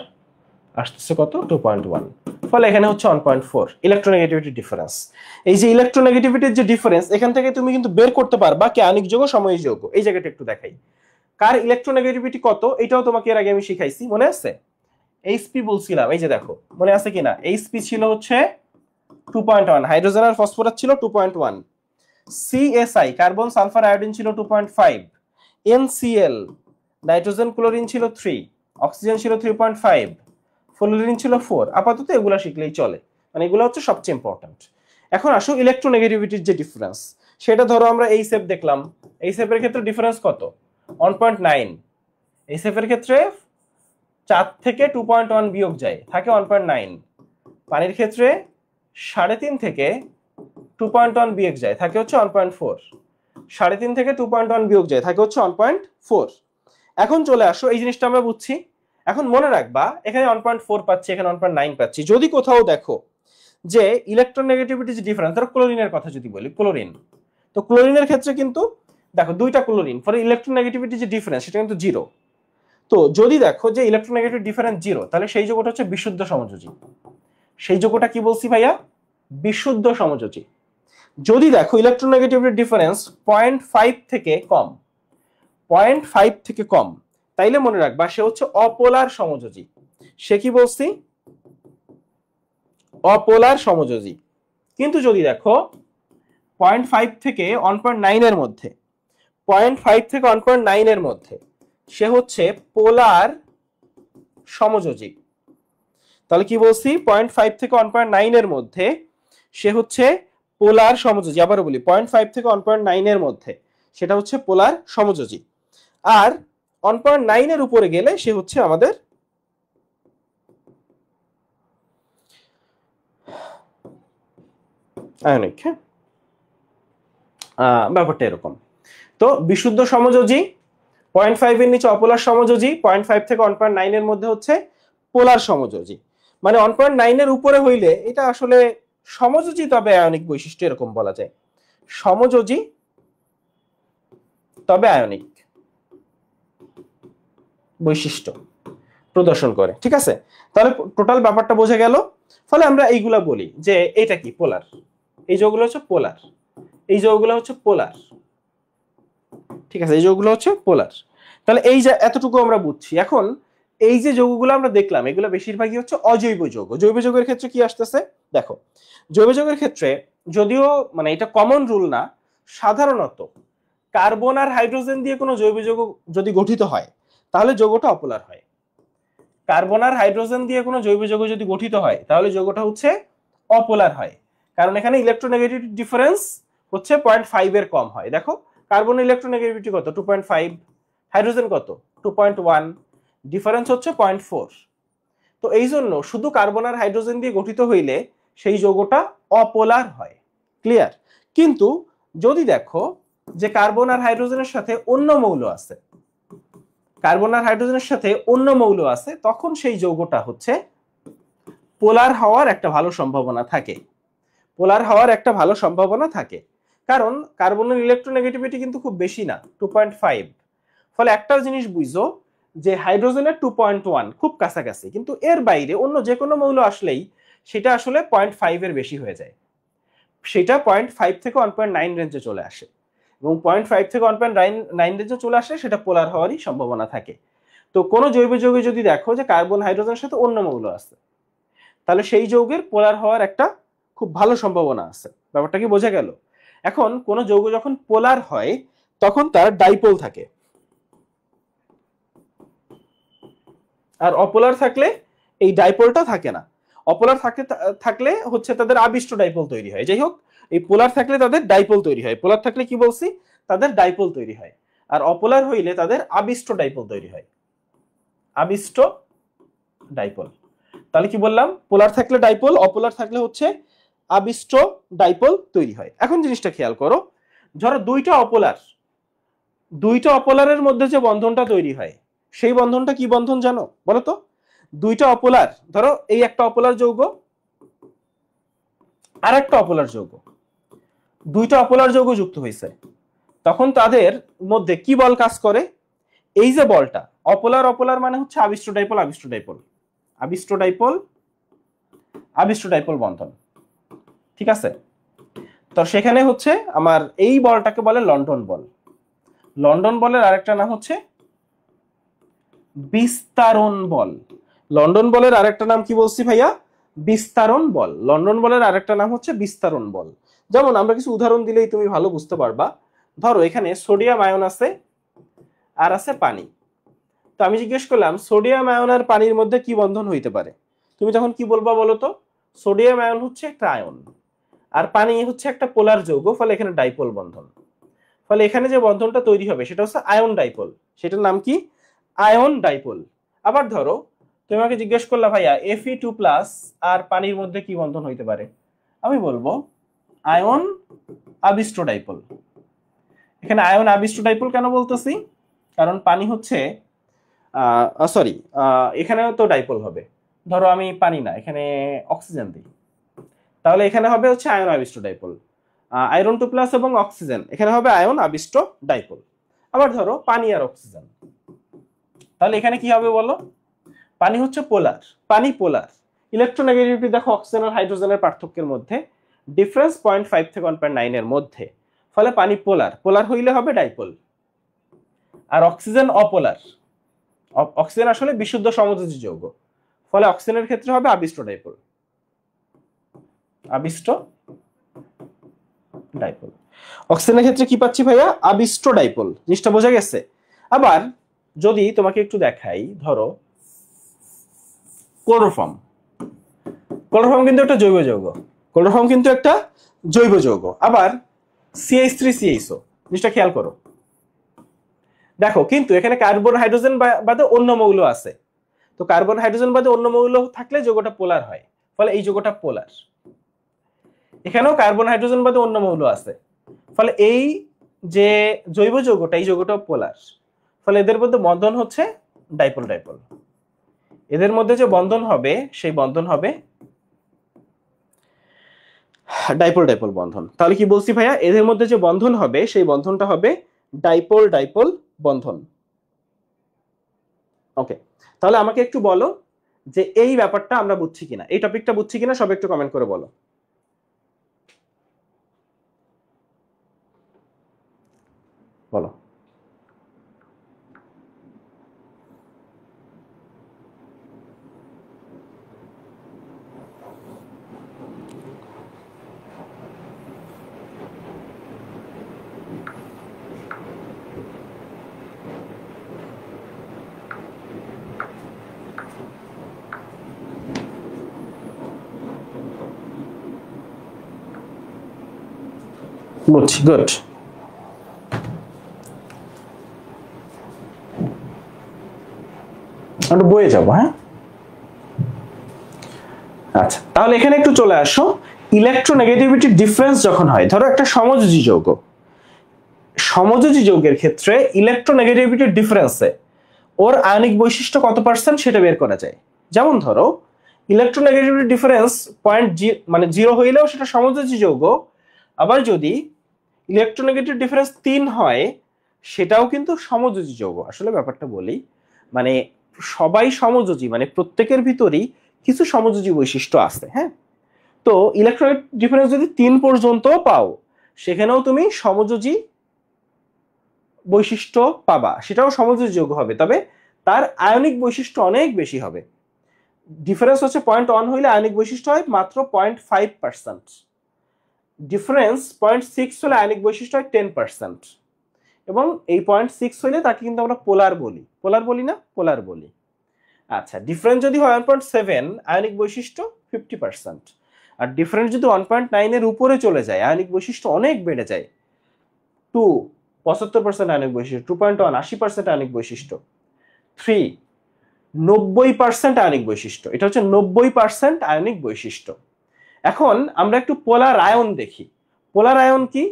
আসতেছে কত? 2.1, ফলে এখানে হচ্ছে 1.4 ইলেকট্রোনেগেটিভিটি ডিফারেন্স। এই যে ইলেকট্রোনেগেটিভিটির যে ডিফারেন্স, এখান থেকে তুমি কিন্তু বের করতে পারবা কি আয়নিক যৌগ সমযোজী যৌগ। এই জায়গাটা একটু দেখাই, কার ইলেকট্রোনেগেটিভিটি কত, এটাও তোমাকে এর আগে আমি শিখাইছি, মনে আছে? এইচপি বলছিলাম, এই যে দেখো, মনে আছে কিনা? এইচপি ছিল হচ্ছে 2.1, হাইড্রোজেন আর ফসফরাস ছিল 2.1, সিএসআই কার্বন সালফার আয়োডিন ছিল 2.5, এনসিএল নাইট্রোজেন ক্লোরিন ছিল 3, অক্সিজেন ছিল 3.5, ফ্লোরিন ছিল 4। আপাতত এগুলা শিখলেই চলে, মানে এগুলো হচ্ছে সবচেয়ে ইম্পর্টেন্ট। এখন আসো ইলেকট্রোনেগেটিভিটির যে ডিফারেন্স, সেটা ধরো আমরা এই সেপ দেখলাম, এই সেপের ক্ষেত্রে ডিফারেন্স কত? 1.9। এই সেপের ক্ষেত্রে 4 থেকে 2.1 বিয়োগ যায়, থাকে 1.9। পানির ক্ষেত্রে 3.5 থেকে 2.1 বিয়োগ যায়, থাকে হচ্ছে 1.4। 3.5 থেকে 2.1 বিয়োগ যায়, থাকে হচ্ছে 1.4। এখন চলে আসো, এই জিনিসটা আমরা বুঝছি। এখন মনে রাখবা এখানে 1.4 পাচ্ছি, এখানে 1.9 পাচ্ছি। যদি কোথাও দেখো যে ইলেকট্রোনেগেটিভিটি যে ডিফারেন্স, ধরো ক্লোরিনের কথা যদি বলি, ক্লোরিন, তো ক্লোরিনের ক্ষেত্রে কিন্তু দেখো দুইটা ক্লোরিন, ফলে ইলেকট্রোনেগেটিভিটি যে ডিফারেন্স সেটা কিন্তু 0। তো যদি দেখো যে ইলেকট্রোনেগেটিভ ডিফারেন্স 0, তাহলে সেই যৌগটা হচ্ছে বিশুদ্ধ সমযোজী। সেই যৌগটা কি বলছি ভাইয়া? বিশুদ্ধ সমযোজী। যদি দেখো ইলেকট্রোনেগেটিভিটি ডিফারেন্স 0.5 থেকে কম, 0.5 থেকে কম, তাইলে মনে রাখবা সে হচ্ছে অপোলার সমযোজী। সে কি বলছি? অপোলার সমযোজী। কিন্তু যদি দেখো 0.5 থেকে 1.9 এর মধ্যে, 0.5 থেকে 1.9 এর মধ্যে, সে হচ্ছে পোলার সমযোজী। তাহলে কি বলছি? 0.5 থেকে 1.9 এর মধ্যে সে হচ্ছে পোলার সমযোজী। আবারও বলি, 0.5 থেকে 1.9 এর মধ্যে সেটা হচ্ছে পোলার সমযোজী। আর 1.9 এর উপরে গেলে সে হচ্ছে আমাদের আয়নিক। হ্যাঁ, ব্যাপারটা এরকম। তো বিশুদ্ধ সমযোজী, 0.5 এর নিচে অপোলার সমযোজী, 0.5 থেকে 1.9 এর মধ্যে হচ্ছে পোলার সমযোজী। মানে 1.9 এর উপরে হইলে এটা আসলে সমযোজী তবে আয়নিক বৈশিষ্ট্য, এরকম বলা যায়। সমযোজী তবে আয়নিক বৈশিষ্ট্য প্রদর্শন করে। ঠিক আছে, তাহলে টোটাল ব্যাপারটা বোঝা গেল। ফলে আমরা এইগুলা বলি যে এটা কি পোলার, এই যৌগগুলো হচ্ছে পোলার, এই যৌগগুলো হচ্ছে পোলার। ঠিক আছে, এই যৌগগুলো হচ্ছে পোলার। তাহলে এই যে এতটুকু আমরা বুঝছি। এখন এই যে যৌগগুলো আমরা দেখলাম, এগুলো বেশিরভাগই হচ্ছে অজৈব যৌগ। জৈব যৌগের ক্ষেত্রে কি আসতেছে দেখো। জৈব যৌগের ক্ষেত্রে যদিও মানে এটা কমন রুল না, সাধারণত কার্বন আর হাইড্রোজেন দিয়ে কোনো জৈব যৌগ যদি গঠিত হয় তাহলে যৌগটা অপোলার হয়। কার্বন আর হাইড্রোজেন দিয়ে কোনো জৈব যৌগ যদি গঠিত হয় তাহলে যৌগটা হচ্ছে অপোলার হয়, কারণ এখানে ইলেকট্রোনেগেটিভ ডিফারেন্স হচ্ছে 0.5 এর কম হয়। দেখো কার্বনের ইলেকট্রোনেগেটিভিটি কত? 2.5। হাইড্রোজেন কত? 2.1। ডিফারেন্স হচ্ছে 0.4। তো এই জন্য শুধু কার্বন আর হাইড্রোজেন দিয়ে গঠিত হইলে সেই যৌগটা অপোলার হয়। ক্লিয়ার? কিন্তু যদি দেখো যে কার্বন আর হাইড্রোজেনের সাথে অন্য মৌল আছে, কার্বন আর হাইড্রোজেনের সাথে অন্য মৌল আছে, তখন সেই যৌগটা হচ্ছে পোলার হওয়ার একটা ভালো সম্ভাবনা থাকে। পোলার হওয়ার একটা ভালো সম্ভাবনা থাকে, কারণ কার্বনের ইলেকট্রোনেগেটিভিটি কিন্তু খুব বেশি না, 2.5। ফলে একটা জিনিস বুঝো যে হাইড্রোজেনের 2.1 খুব কাছাকাছি, কিন্তু এর বাইরে অন্য যে কোনো মৌল আসলেই সেটা আসলে 0.5 এর বেশি হয়ে যায়। সেটা 0.5 থেকে 1.9 রেঞ্জে চলে আসে, এবং 0.5 থেকে 1.9 রেঞ্জে চলে আসে সেটা পোলার হওয়ারই সম্ভাবনা থাকে। তো কোনো জৈব যৌগে যদি দেখো যে কার্বন হাইড্রোজেনের সাথে অন্য মৌল আছে, তাহলে সেই যৌগের পোলার হওয়ার একটা খুব ভালো সম্ভাবনা আছে। ব্যাপারটা কি বোঝা গেল? এখন কোন যৌগ যখন পোলার হয় তখন তার ডাইপোল থাকে, আর অপোলার থাকলে এই ডাইপোলটা থাকে না। অপোলার থাকলে হচ্ছে তাদের আবিষ্ট ডাইপোল তৈরি হয়। যাই হোক, এই পোলার থাকলে তাদের ডাইপোল তৈরি হয়। পোলার থাকলে কি বলছি? তাদের ডাইপোল তৈরি হয়। আর অপোলার হইলে তাদের আবিষ্ট ডাইপোল তৈরি হয়। আবিষ্ট ডাইপোল। তাহলে কি বললাম? পোলার থাকলে ডাইপোল, অপোলার থাকলে হচ্ছে আবিষ্ট ডাইপোল তৈরি হয়। এখন জিনিসটা খেয়াল করো, ধরো দুইটা অপোলারের মধ্যে যে বন্ধনটা তৈরি হয় সেই বন্ধনটা কি বন্ধন জানো? বলো তো। দুইটা অপোলার, ধরো এই একটা অপোলার যৌগ আর একটা অপোলার যৌগ, দুইটা অপোলার যৌগ যুক্ত হয়েছে, তখন তাদের মধ্যে কি বল কাজ করে? এই যে বলটা, অপোলার অপোলার মানে হচ্ছে আবিষ্ট ডাইপোল আবিষ্ট ডাইপোল, আবিষ্ট ডাইপোল আবিষ্ট ডাইপোল বন্ধন। ঠিক আছে, তো সেখানে হচ্ছে আমার এই বলটাকে বলে লন্ডন বল। লন্ডন বলের আরেকটা নাম হচ্ছে বিস্তারণ বল। লন্ডন বলের আরেকটা নাম কি বলছি ভাইয়া? বিস্তারণ বল। লন্ডন বলের আরেকটা নাম হচ্ছে বিস্তারণ বল। যেমন আমরা কিছু উদাহরণ দিলেই তুমি ভালো বুঝতে পারবা। ধরো এখানে সোডিয়াম আয়ন আছে আর আছে পানি। তো আমি জিজ্ঞেস করলাম সোডিয়াম আয়ন আর পানির মধ্যে কি বন্ধন হইতে পারে, তুমি তখন কি বলবা বলো তো? সোডিয়াম আয়ন হচ্ছে একটা আয়ন আর পানি হচ্ছে একটা পোলার যৌগ, ফলে এখানে ডাইপোল বন্ধন। ফলে এখানে যে বন্ধনটা তৈরি হবে সেটা হচ্ছে আয়ন ডাইপোল। সেটার নাম কি? Ion dipole. আবার ধরো তুমি আমাকে জিজ্ঞেস করলা ভাইয়া Fe2+ আর পানির মধ্যে কি বন্ধন হইতে পারে, আমি বলবো আয়ন আবিষ্ট ডাইপোল। এখানে আয়ন আবিষ্ট ডাইপোল কেন বলতেছি, কারণ পানি হচ্ছে সরি, এখানেও তো ডাইপোল হবে। ধরো আমি পানি না, এখানে অক্সিজেন দিই, তাহলে এখানে হবে হচ্ছে আয়ন আবিষ্ট ডাইপোল। আয়রন 2 প্লাস এবং অক্সিজেন, এখানে হবে আয়ন আবিষ্ট ডাইপোল। আবার ধরো পানি আর অক্সিজেন, তাহলে এখানে কি হবে বলো? পানি হচ্ছে পোলার, পানি পোলার। ইলেকট্রোনেগেটিভিটি দেখো অক্সিজেন আর হাইড্রোজেনের পার্থক্যের মধ্যে ডিফারেন্স 0.5 থেকে 1.9 এর মধ্যে, ফলে পানি পোলার, পোলার হইলে হবে ডাইপোল। আর অক্সিজেন অপোলার, অক্সিজেন আসলে বিশুদ্ধ সমযোজী যৌগ, ফলে অক্সিজেনের ক্ষেত্রে হবে আবিষ্ট ডাইপোল, আবিষ্ট ডাইপোল। অক্সিজেনের ক্ষেত্রে কি পাচ্ছি ভাইয়া? আবিষ্ট ডাইপোল। জিনিসটা বোঝা গেছে? আবার যদি তোমাকে একটু দেখাই, ধরো ক্লোরোফর্ম, ক্লোরোফর্ম কিন্তু একটা জৈব যৌগ, ক্লোরোফর্ম কিন্তু একটা জৈব যৌগ। আবার CH3CHO, জিনিসটা খেয়াল করো, দেখো কিন্তু এখানে কার্বন হাইড্রোজেন বাদে অন্য মৌল আছে, তো কার্বন হাইড্রোজেন বাদে অন্য মৌল থাকলে যৌগটা পোলার হয়, ফলে এই যৌগটা পোলার। এখানেও কার্বন হাইড্রোজেন বাদে অন্য মৌল আছে, ফলে এই যে জৈব যৌগটা, এই যৌগটাও পোলার, ফলে এদের মধ্যে বন্ধন হচ্ছে ডাইপোল ডাইপোল। এদের মধ্যে যে বন্ধন হবে সেই বন্ধন হবে ডাইপোল ডাইপোল বন্ধন। তাহলে কি বলছি ভাইয়া? এদের মধ্যে যে বন্ধন হবে সেই বন্ধনটা হবে ডাইপোল ডাইপোল বন্ধন। ওকে, তাহলে আমাকে একটু বলো যে এই ব্যাপারটা আমরা বুঝছি কিনা, এই টপিকটা বুঝছি কিনা, সব একটু কমেন্ট করে বলো। বলো। বুঝছি, গুড। একটু বয়ে যাবো, হ্যাঁ। আচ্ছা, তাহলে এখানে একটু চলে আসো। ইলেকট্রোনেগেটিভিটি ডিফারেন্স যখন হয়, ধরো একটা সমযোজী যৌগ, সমযোজী যৌগের ক্ষেত্রে ইলেকট্রোনেগেটিভিটি ডিফারেন্সে ওর আয়নিক বৈশিষ্ট্য কত পার্সেন্ট সেটা বের করা যায়। যেমন ধরো ইলেকট্রোনেগেটিভিটি ডিফারেন্স মানে 0 হইলেও সেটা সমযোজী যৌগ, আবার যদি ইলেকট্রোনেগেটিভ ডিফারেন্স 3 হয় সেটাও কিন্তু সমযোজী যৌগ। আসলে ব্যাপারটা বলি, মানে সবাই সমযোজী, মানে প্রত্যেকের ভিতরেই কিছু সমযোজী বৈশিষ্ট্য আছে, হ্যাঁ। তো ইলেকট্রনিক ডিফারেন্স যদি 3 পর্যন্ত পাও, সেখানেও তুমি সমযোজী বৈশিষ্ট্য পাবা, সেটাও সমযোজী যৌগ হবে, তবে তার আয়নিক বৈশিষ্ট্য অনেক বেশি হবে। ডিফারেন্স হচ্ছে 0.1 হইলে আয়নিক বৈশিষ্ট্য হয় মাত্র 0.5%, ডিফারেন্স 0.6 হলে আয়নিক বৈশিষ্ট্য হয় 10%, এবং এই 0.6 হইলে তাকে কিন্তু আমরা পোলার বলি, পোলার বলি না, পোলার বলি। আচ্ছা, ডিফারেন্স যদি হয় 1.7, আয়নিক বৈশিষ্ট্য 50%, আর ডিফারেন্স যদি 1.9 এর উপরে চলে যায়, আয়নিক বৈশিষ্ট্য অনেক বেড়ে যায়, 2 75% আয়নিক বৈশিষ্ট্য, 2.1 80% আয়নিক বৈশিষ্ট্য, 3 90% আয়নিক বৈশিষ্ট্য। এটা হচ্ছে 90% আয়নিক বৈশিষ্ট্য। এখন আমরা একটু পোলার আয়ন দেখি। পোলার আয়ন কি?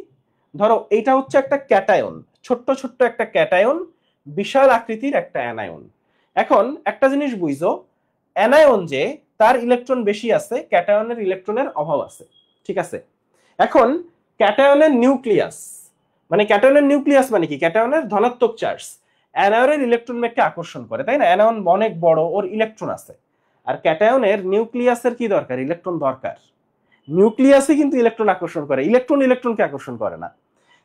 ধরো এইটা হচ্ছে একটা ক্যাটায়ন, ছোট্ট ছোট্ট একটা ক্যাটায়ন, বিশাল আকৃতির একটা অ্যানায়ন। এখন একটা জিনিস বুঝো, অ্যানায়ন যে তার ইলেকট্রন বেশি আছে, ক্যাটায়নের ইলেকট্রনের অভাব আছে, ঠিক আছে। এখন ক্যাটায়নের নিউক্লিয়াস, মানে ক্যাটায়নের নিউক্লিয়াস মানে কি? ক্যাটায়নের ধনাত্মক চার্জ অ্যানায়নের ইলেকট্রন বেগকে আকর্ষণ করে, তাই না? অ্যানায়ন অনেক বড়, ওর ইলেকট্রন আছে, আর ক্যাটায়নের নিউক্লিয়াসের কি দরকার? ইলেকট্রন দরকার। নিউক্লিয়াসে কিন্তু ইলেকট্রন আকর্ষণ করে, ইলেকট্রন ইলেকট্রনকে আকর্ষণ করে না।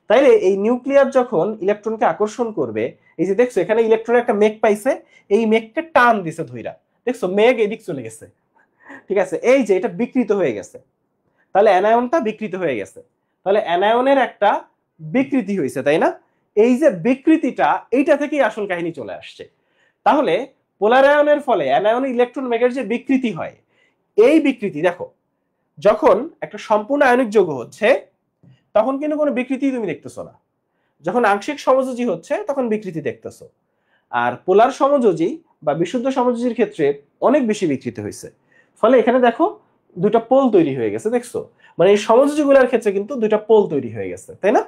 তাইলে এই নিউক্লিয়াস যখন ইলেকট্রনকে আকর্ষণ করবে, এই যে দেখছো এখানে ইলেকট্রন একটা মেঘ পাইছে, এই মেঘকে টান দিছে ধইরা, দেখছো মেঘ এদিক চলে গেছে, ঠিক আছে, এই যে এটা বিকৃত হয়ে গেছে, তাহলে অ্যানায়নটা বিকৃত হয়ে গেছে, তাহলে অ্যানায়নের একটা বিকৃতি হয়েছে, তাই না? এই যে বিকৃতিটা, এইটা থেকেই আসল কাহিনী চলে আসছে। তাহলে পোলার আয়নের ফলে অ্যানায়নে ইলেকট্রন মেঘের যে বিকৃতি হয়, এই বিকৃতি দেখো, যখন একটা সম্পূর্ণ আয়নিক যৌগ হচ্ছে তখন কিন্তু কোনো বিকৃতি তুমি দেখতেছো না, যখন আংশিক সমযোজী হচ্ছে তখন বিকৃতি দেখতেছো। আর পোলার সমযোজী বা বিশুদ্ধ সমযোজীর ক্ষেত্রে অনেক বেশি বিকৃতি হয়েছে, ফলে এখানে দেখো দুইটা পোল তৈরি হয়ে গেছে, দেখছো? মানে এই সমযোজী গুলার ক্ষেত্রে কিন্তু দুইটা পোল তৈরি হয়ে গেছে, তাই না?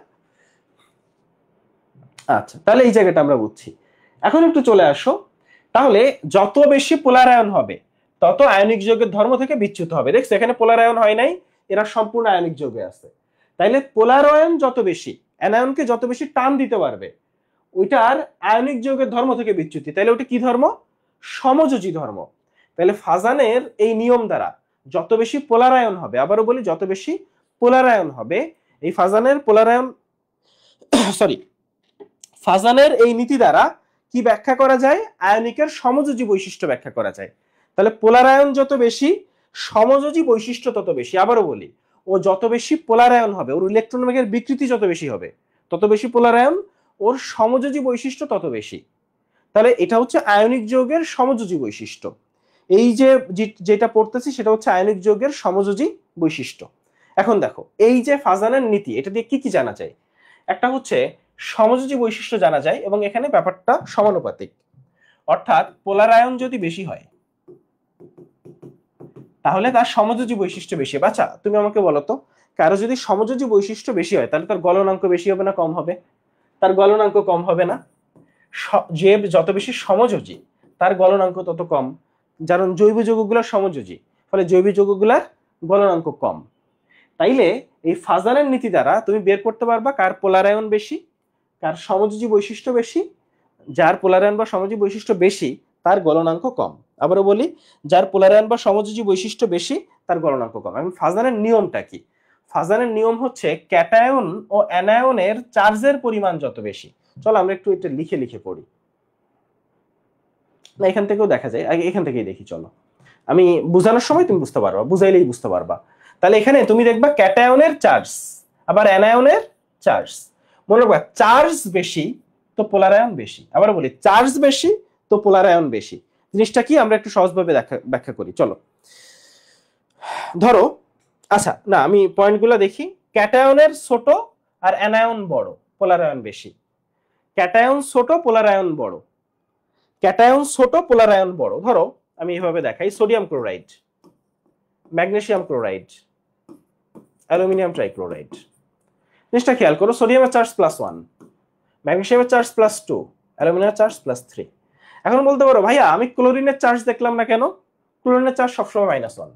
আচ্ছা, তাহলে এই জায়গাটা আমরা বুঝছি। এখন একটু চলে আসো, তাহলে যত বেশি পোলার আয়ন হবে তত আয়নিক যৌগের ধর্ম থেকে বিচ্যুত হবে। দেখছো এখানে পোলার আয়ন হয় নাই, এরা সম্পূর্ণ আয়নিক যৌগে আছে। তাইলে পোলার আয়ন যত বেশি, অ্যানায়নকে যত বেশি টান দিতে পারবে, ওইটার আয়নিক যৌগের ধর্ম থেকে বিচ্যুতি। তাইলে ওটা কি ধর্ম? সমযোজী ধর্ম। তাহলে ফাজানের এই নিয়ম দ্বারা যত বেশি পোলার আয়ন হবে, আবারও বলি যত বেশি পোলার আয়ন হবে, এই ফাজানের পোলার আয়ন সরি ফাজানের এই নীতি দ্বারা কি ব্যাখ্যা করা যায়? আয়নিকের সমযোজী বৈশিষ্ট্য ব্যাখ্যা করা যায়। তাহলে পোলার আয়ন যত বেশি, সমযোজী বৈশিষ্ট্য তত বেশি। আবারও বলি, ও যত বেশি পোলার আয়ন হবে, ওর ইলেকট্রন বেগের বিকৃতি যত বেশি হবে, তত বেশি পোলার আয়ন, ওর সমযোজী বৈশিষ্ট্য তত বেশি। তাহলে এটা হচ্ছে আয়নিক যৌগের সমযোজী বৈশিষ্ট্য। এই যে যেটা পড়তেছি সেটা হচ্ছে আয়নিক যৌগের সমযোজী বৈশিষ্ট্য। এখন দেখো এই যে ফাজানের নীতি, এটা দিয়ে কি কি জানা যায়? একটা হচ্ছে সমযোজী বৈশিষ্ট্য জানা যায়, এবং এখানে ব্যাপারটা সমানুপাতিক। অর্থাৎ পোলার আয়ন যদি বেশি হয় তাহলে তার সমযোজী বৈশিষ্ট্য বেশি। বাচ্চা তুমি আমাকে বলো তো, কারো যদি সমযোজী বৈশিষ্ট্য বেশি হয় তাহলে তার গলনাঙ্ক বেশি হবে না কম হবে? তার গলনাঙ্ক কম হবে না? যে যত বেশি সমযোজী তার গলনাঙ্ক তত কম, কারণ জৈব যৌগগুলোর সমযোজী, ফলে জৈব যৌগগুলোর গলনাঙ্ক কম। তাইলে এই ফাজানের নীতি দ্বারা তুমি বের করতে পারবা কার পোলার আয়ন বেশি, কার সমযোজী বৈশিষ্ট্য বেশি। যার পোলার আয়ন বা সমযোজী বৈশিষ্ট্য বেশি তার গলনাঙ্ক কম। আবারও বলি, যার পোলার আয়ন বা সমযোজী বৈশিষ্ট্য বেশি তার গলনাঙ্ক কম। এখন ফাজানের নিয়মটা কি? ফাজানের নিয়ম হচ্ছে ক্যাটায়ন ও অ্যানায়নের চার্জের পরিমাণ যত বেশি। চলো আমরা একটু এটা লিখে লিখে পড়ি, না এখান থেকেও দেখা যায়, আগে এখান থেকেই দেখি। চলো আমি বুঝানোর সময় তুমি বুঝতে পারবা, বুঝাইলেই বুঝতে পারবা। তাহলে এখানে তুমি দেখবা ক্যাটায়নের চার্জ আবার অ্যানায়নের চার্জ। মনে রাখবা, চার্জ বেশি তো পোলার আয়ন বেশি। আবার বলি, চার্জ বেশি তো পোলার আয়ন বেশি। জিনিসটা কি আমরা একটু সহজভাবে ব্যাখ্যা করি। চলো ধরো, আচ্ছা না আমি পয়েন্টগুলো দেখি। ক্যাটায়নের ছোট আর অ্যানায়ন বড়, পোলার আয়ন বেশি। ক্যাটায়ন ছোট, পোলার আয়ন বড়। ক্যাটায়ন ছোট, পোলার আয়ন বড়। ধরো আমি এইভাবে দেখাই, sodium chloride, magnesium chloride, aluminium trichloride. জিনিসটা খেয়াল করো, সোডিয়ামের চার্জ +1, ম্যাগনেসিয়ামের চার্জ +2, অ্যালুমিনিয়ামের চার্জ +3। এখন বলতে পারো ভাইয়া আমি ক্লোরিনের চার্জ দেখলাম না কেন? ক্লোরিনের চার্জ সবসময় -1,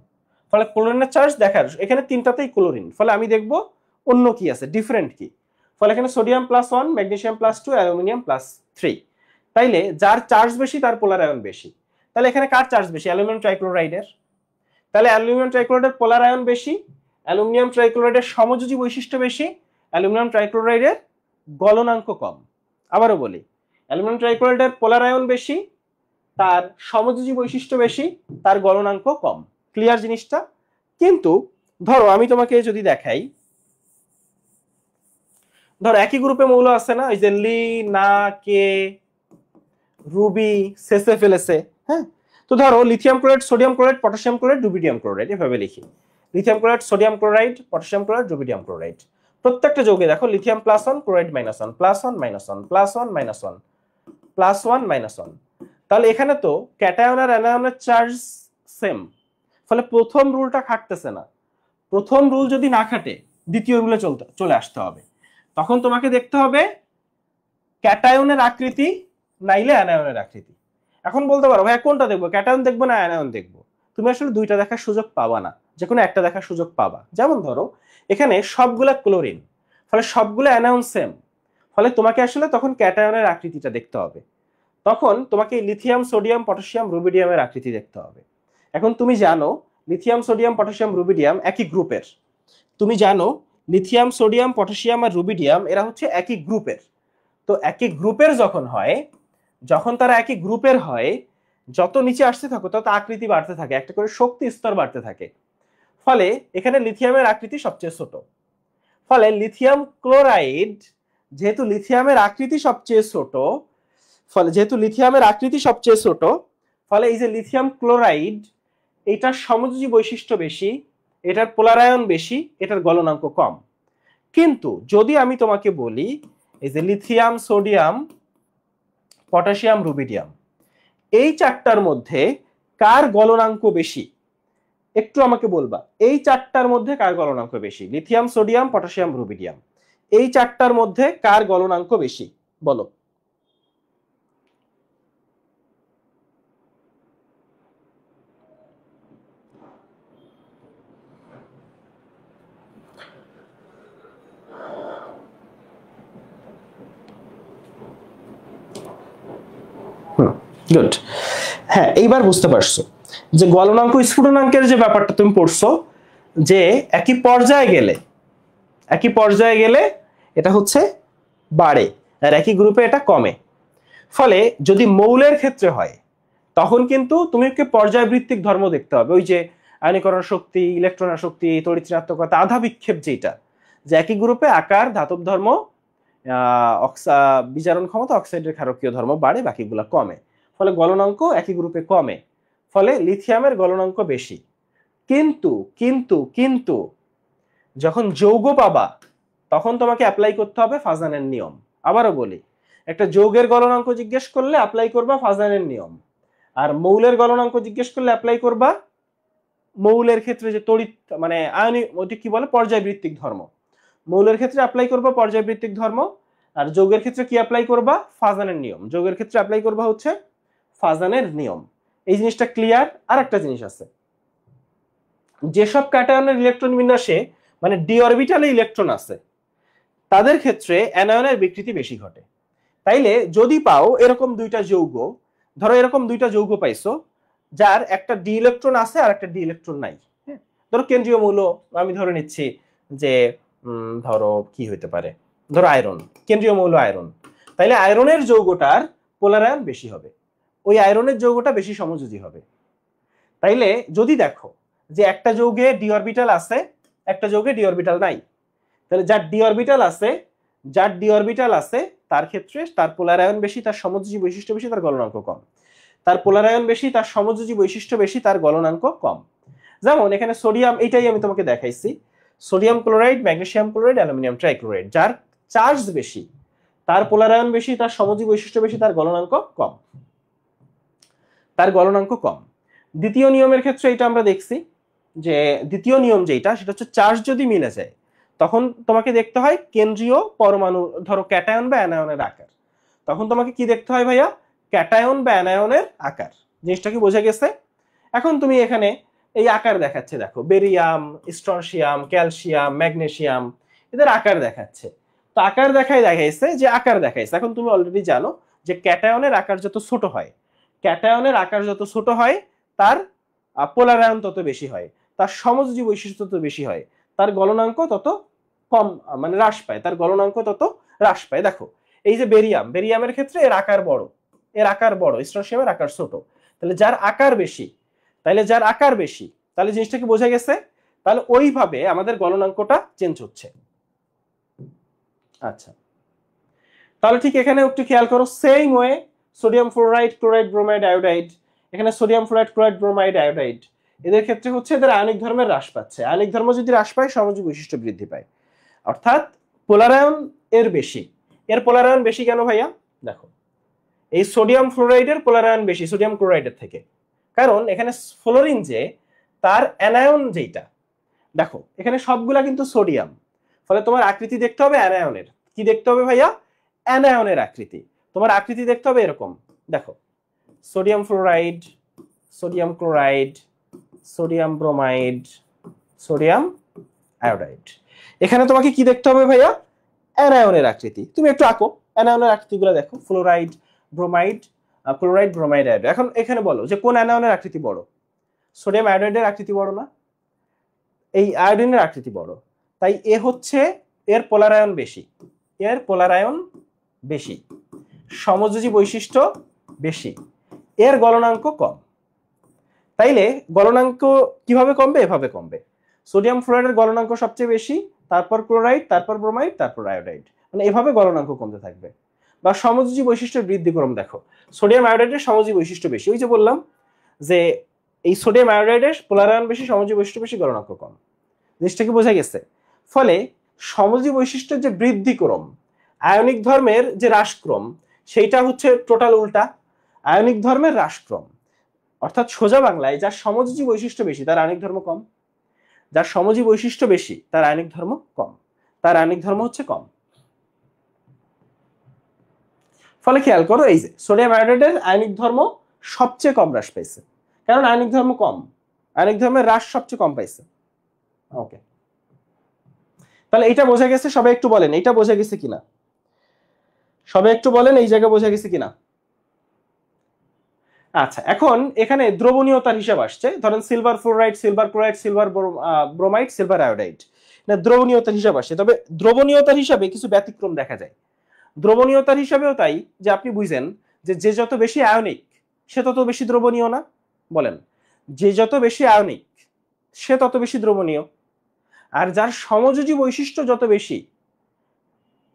ফলে ক্লোরিনের চার্জ দেখার এখানে তিনটাতেই ক্লোরিন, ফলে আমি দেখবো অন্য কি আছে, ডিফারেন্ট কি। ফলে এখানে সোডিয়াম +1, ম্যাগনেসিয়াম +2, অ্যালুমিনিয়াম +3। তাইলে যার চার্জ বেশি তার পোলার আয়ন বেশি। তাহলে এখানে কার চার্জ বেশি? অ্যালুমিনিয়াম ট্রাইক্লোরাইডের। তাহলে অ্যালুমিনিয়াম ট্রাইক্লোরাইডের পোলার আয়ন বেশি, অ্যালুমিনিয়াম ট্রাইক্লোরাইডের সমযোজী বৈশিষ্ট্য বেশি, অ্যালুমিনিয়াম ট্রাইক্লোরাইডের গলনাঙ্ক কম। আবারও বলি, অ্যালুমিনিয়াম ট্রাইক্লোরাইডের পোলার আয়ন বেশি, তার সমযোজী বৈশিষ্ট্য বেশি, তার গলনাঙ্ক কম। ক্লিয়ার জিনিসটা? কিন্তু ধরো আমি তোমাকে যদি দেখাই, ধরো একই গ্রুপে মৌল আছে না, ওই যে লি, না, কে, রুবি, সেসে ফেলেছে, হ্যাঁ? তো ধরো lithium chloride, sodium chloride, potassium chloride, rubidium chloride, এভাবে লিখি। Lithium chloride, sodium chloride, potassium chloride, rubidium chloride. প্রত্যেকটা যৌগে দেখো লিথিয়াম +1, ক্লোরাইড -1, +1 -1, +1 -1, +1 -1। তাহলে এখানে তো ক্যাটায়ন আর অ্যানায়নের চার্জ সেম, ফলে প্রথম রুলটা খাটতেছে না। প্রথম রুল যদি না খাটে দ্বিতীয় রুলে চলে আসতে হবে। তখন তোমাকে দেখতে হবে ক্যাটায়নের আকৃতি নাইলে অ্যানায়নের আকৃতি। এখন বলতে পারো ভাই কোনটা দেখবো, ক্যাটায়ন দেখবো না অ্যানায়ন দেখবো? তুমি আসলে দুইটা দেখার সুযোগ পাবা না, যে কোনো একটা দেখার সুযোগ পাবা। যেমন ধরো এখানে সবগুলা ক্লোরিন, ফলে সবগুলো অ্যানায়ন সেম, ফলে তোমাকে আসলে তখন ক্যাটায়নের আকৃতিটা দেখতে হবে। তখন তোমাকে লিথিয়াম, সোডিয়াম, পটাশিয়াম, রুবিডিয়ামের আকৃতি দেখতে হবে। এখন তুমি জানো লিথিয়াম, সোডিয়াম, পটাশিয়াম, রুবিডিয়াম একই গ্রুপের। তুমি জানো লিথিয়াম, সোডিয়াম, পটাশিয়াম আর রুবিডিয়াম এরা হচ্ছে একই গ্রুপের। তো একই গ্রুপের যখন হয়, যখন তারা একই গ্রুপের হয়, যত নিচে আসতে থাকো তত আকৃতি বাড়তে থাকে, একটা করে শক্তি স্তর বাড়তে থাকে। ফলে এখানে লিথিয়ামের আকৃতি সবচেয়ে ছোট। ফলে লিথিয়াম ক্লোরাইড, যেহেতু লিথিয়ামের আকৃতি সবচেয়ে ছোট, ফলে এই যে লিথিয়াম ক্লোরাইড, এটার সমযোজী বৈশিষ্ট্য বেশি, এটার পোলার আয়ন বেশি, এটার গলনাঙ্ক কম। কিন্তু যদি আমি তোমাকে বলি এই যে লিথিয়াম, সোডিয়াম, পটাশিয়াম, রুবিডিয়াম, এই চারটার মধ্যে কার গলনাঙ্ক বেশি, একটু আমাকে বলবা। এই চারটার মধ্যে কার গলনাঙ্ক বেশি? লিথিয়াম, সোডিয়াম, পটাশিয়াম, রুবিডিয়াম, এই চারটার মধ্যে কার গলনাঙ্ক বেশি? বলো। গুড। হ্যাঁ, এইবার বুঝতে পারছো যে গলনাঙ্ক স্ফুটনাঙ্কের যে ব্যাপারটা তুমি পড়ছো, যে একই পর্যায়ে গেলে এটা হচ্ছে বাড়ে, আর একই গ্রুপে এটা কমে। ফলে যদি মৌলের ক্ষেত্রে হয় তখন কিন্তু তুমি পর্যায়বৃত্তিক ধর্ম দেখতে হবে। ওই যে আয়নীকরণ শক্তি, ইলেকট্রন শক্তি, তড়িৎ ঋণাত্মকতা, আধা বিক্ষেপ, যেটা যে একই গ্রুপে আকার, ধাতব ধর্ম, বিজারণ ক্ষমতা, অক্সাইডের ক্ষারকীয় ধর্ম বাড়ে, বাকিগুলো কমে। ফলে গলনাঙ্ক একই গ্রুপে কমে, ফলে লিথিয়ামের গলনাঙ্ক বেশি। কিন্তু কিন্তু কিন্তু যখন যৌগ পাবা তখন তোমাকে অ্যাপ্লাই করতে হবে ফাজানের নিয়ম। আবারও বলি, একটা যৌগের গলনাঙ্ক জিজ্ঞেস করলে অ্যাপ্লাই করবা ফাজানের নিয়ম, আর মৌলের গলনাঙ্ক জিজ্ঞেস করলে অ্যাপ্লাই করবা মৌলের ক্ষেত্রে যে তড়িৎ মানে আয়নিক, ওইটা কি বলে, পর্যায়বৃত্তিক ধর্ম। মৌলের ক্ষেত্রে অ্যাপ্লাই করবা পর্যায়বৃত্তিক ধর্ম, আর যৌগের ক্ষেত্রে কি অ্যাপ্লাই করবা, ফাজানের নিয়ম। যৌগের ক্ষেত্রে অ্যাপ্লাই করবা হচ্ছে ফাজানের নিয়ম। এই জিনিসটা ক্লিয়ার। আর একটা জিনিস আছে, যেসব ক্যাটায়নের ইলেকট্রন বিন্যাসে মানে ডি অরবিটালে ইলেকট্রন আছে তাদের ক্ষেত্রে অ্যানায়নের বিকৃতি বেশি ঘটে। তাইলে যদি পাও এরকম দুইটা যৌগ, ধরো এরকম দুইটা যৌগ পাইছো যার একটা ডি ইলেকট্রন আছে আর একটা ডি ইলেকট্রন নাই, হ্যাঁ, ধরো কেন্দ্রীয় মৌল, আমি ধরে নিচ্ছি যে ধরো কি হইতে পারে, ধরো আয়রন, কেন্দ্রীয় মৌল আয়রন। তাইলে আয়রনের যৌগটার পোলারায়ন বেশি হবে, ওই আয়রনের যৌগটা বেশি সমযোজী হবে। তাইলে যদি দেখো যে একটা যৌগে ডি অরবিটাল আছে, একটা যৌগে ডি অরবিটাল নাই, তাহলে যার ডি অরবিটাল আছে তার ক্ষেত্রে তার পোলারায়ন বেশি, তার সমযোজী বৈশিষ্ট্য বেশি, তার গলনাঙ্ক কম। তার পোলারায়ন বেশি, তার সমযোজী বৈশিষ্ট্য বেশি, তার গলনাঙ্ক কম। যেমন এখানে সোডিয়াম, এইটাই আমি তোমাকে দেখাইছি, sodium chloride, magnesium chloride, aluminium trichloride, যার চার্জ বেশি তার পোলারায়ন বেশি, তার সমযোজী বৈশিষ্ট্য বেশি, তার গলনাঙ্ক কম। দ্বিতীয় নিয়মের ক্ষেত্রে এটা আমরা দেখছি যে দ্বিতীয় নিয়ম যেটা, সেটা হচ্ছে চার্জ যদি মিলে যায় তখন তোমাকে দেখতে হয় কেন্দ্রীয় পরমাণু, ধরো ক্যাটায়ন বা অ্যানায়নের আকার। তখন তোমাকে কি দেখতে হয় ভাইয়া, ক্যাটায়ন বা অ্যানায়নের আকার। জিনিসটা কি বোঝা গেছে? এখন তুমি এখানে এই আকার দেখাচ্ছে, দেখো বেরিয়াম, স্ট্রনশিয়াম, ক্যালসিয়াম, ম্যাগনেসিয়াম, এদের আকার দেখাচ্ছে। তো আকার দেখাইছে যে আকার দেখাইছে, এখন তুমি অলরেডি জানো যে ক্যাটায়নের আকার যত ছোট হয়, তার পোলারায়ন তত বেশি হয়, তার সমযোজী বৈশিষ্ট্য তত বেশি হয়, তার গলনাঙ্ক তত কম মানে হ্রাস পায়, তার গলনাঙ্ক তত হ্রাস পায়। দেখো এই যে বেরিয়ামের ক্ষেত্রে এর আকার বড়, স্ট্রনশিয়ামের আকার ছোট। তাহলে যার আকার বেশি, তাহলে জিনিসটা কি বোঝা গেছে? তাহলে ওইভাবে আমাদের গলনাঙ্কটা চেঞ্জ হচ্ছে। আচ্ছা, তাহলে ঠিক এখানে একটু খেয়াল করো, same way sodium fluoride, chloride, bromide, iodide, এখানে sodium fluoride, chloride, bromide, iodide, এদের ক্ষেত্রে হচ্ছে এদের আয়নিক ধর্মের হ্রাস পাচ্ছে। আয়নিক ধর্ম যদি হ্রাস পায় সমযোজী বৈশিষ্ট্য বৃদ্ধি পায়, অর্থাৎ পোলারায়ন এর বেশি। এর পোলারায়ন বেশি কেন ভাইয়া? দেখো এই সোডিয়াম ফ্লোরাইডের পোলারায়ন বেশি সোডিয়াম ক্লোরাইডের থেকে, কারণ এখানে ফ্লোরিন যে তার অ্যানায়ন যেটা, দেখো এখানে সবগুলা কিন্তু সোডিয়াম, ফলে তোমার আকৃতি দেখতে হবে অ্যানায়নের। কি দেখতে হবে ভাইয়া? অ্যানায়নের আকৃতি। তোমার আকৃতি দেখতে হবে এরকম, দেখো sodium fluoride, sodium chloride, sodium bromide, sodium iodide. এখানে তোমাকে কি দেখতে হবে ভাইয়া? অ্যানায়নের আকৃতি। তুমি একটু আঁকো অ্যানায়নের আকৃতিগুলো, দেখো fluoride, bromide, chloride, bromide, iodide. এখন এখানে বলো যে কোন অ্যানায়নের আকৃতি বড়? সোডিয়াম আয়োডাইডের আকৃতি বড় না? এই আয়োডিনের আকৃতি বড়, তাই এ হচ্ছে এর পোলারায়ন বেশি, সমযোজী বৈশিষ্ট্য বেশি, এর গলনাঙ্ক কম। তাইলে গলনাঙ্ক কিভাবে কমবে? এভাবে কমবে, সোডিয়াম ফ্লোরাইডের গলনাঙ্ক সবচেয়ে বেশি, তারপর ক্লোরাইড, তারপর ব্রোমাইড, তারপর আয়োডাইড, মানে এভাবে গলনাঙ্ক কমতে থাকবে। বা সমযোজী বৈশিষ্ট্যের বৃদ্ধি ক্রম দেখো, সোডিয়াম আয়োডাইডের সমযোজী বৈশিষ্ট্য বেশি, ওই যে বললাম যে এই সোডিয়াম আয়োডাইডের পোলারায়ন বেশি, সমযোজী বৈশিষ্ট্য বেশি, গলনাঙ্ক কম। জিনিসটা কি বোঝা গেছে? ফলে সমযোজী বৈশিষ্ট্যের যে বৃদ্ধিক্রম, আয়নিক ধর্মের যে হ্রাসক্রম, সেইটা হচ্ছে টোটাল উল্টা, আয়নিক ধর্মের হ্রাসক্রম। অর্থাৎ সোজা বাংলায় যার সমযোজী বৈশিষ্ট্য বেশি তার আয়নিক ধর্ম কম, যার সমযোজী বৈশিষ্ট্য বেশি তার আয়নিক ধর্ম কম, তার আয়নিক ধর্ম হচ্ছে কম। ফলে খেয়াল করো এই যে সোডিয়াম আয়োডাইডের আয়নিক ধর্ম সবচেয়ে কম হ্রাস পাইছে, কারণ আয়নিক ধর্ম কম, আয়নিক ধর্মের হ্রাস সবচেয়ে কম পাইছে। ওকে, তাহলে এটা বোঝা গেছে? সবাই একটু বলেন এটা বোঝা গেছে কিনা, সবাই একটু বলেন এই জায়গা বোঝা গেছে কিনা। আচ্ছা, এখন এখানে দ্রবণীয়তার হিসাব আসছে, ধরেন silver fluoride, silver chloride, silver bromide, silver iodide, দ্রবণীয়তার হিসাব আসছে। তবে দ্রবণীয়তার হিসাবে কিছু ব্যতিক্রম দেখা যায়। দ্রবণীয়তার হিসাবেও তাই, যে আপনি বুঝেন যে যে যত বেশি আয়নিক সে তত বেশি দ্রবণীয় না? বলেন, যে যত বেশি আয়নিক সে তত বেশি দ্রবণীয়। আর যার সমযোজী বৈশিষ্ট্য যত বেশি,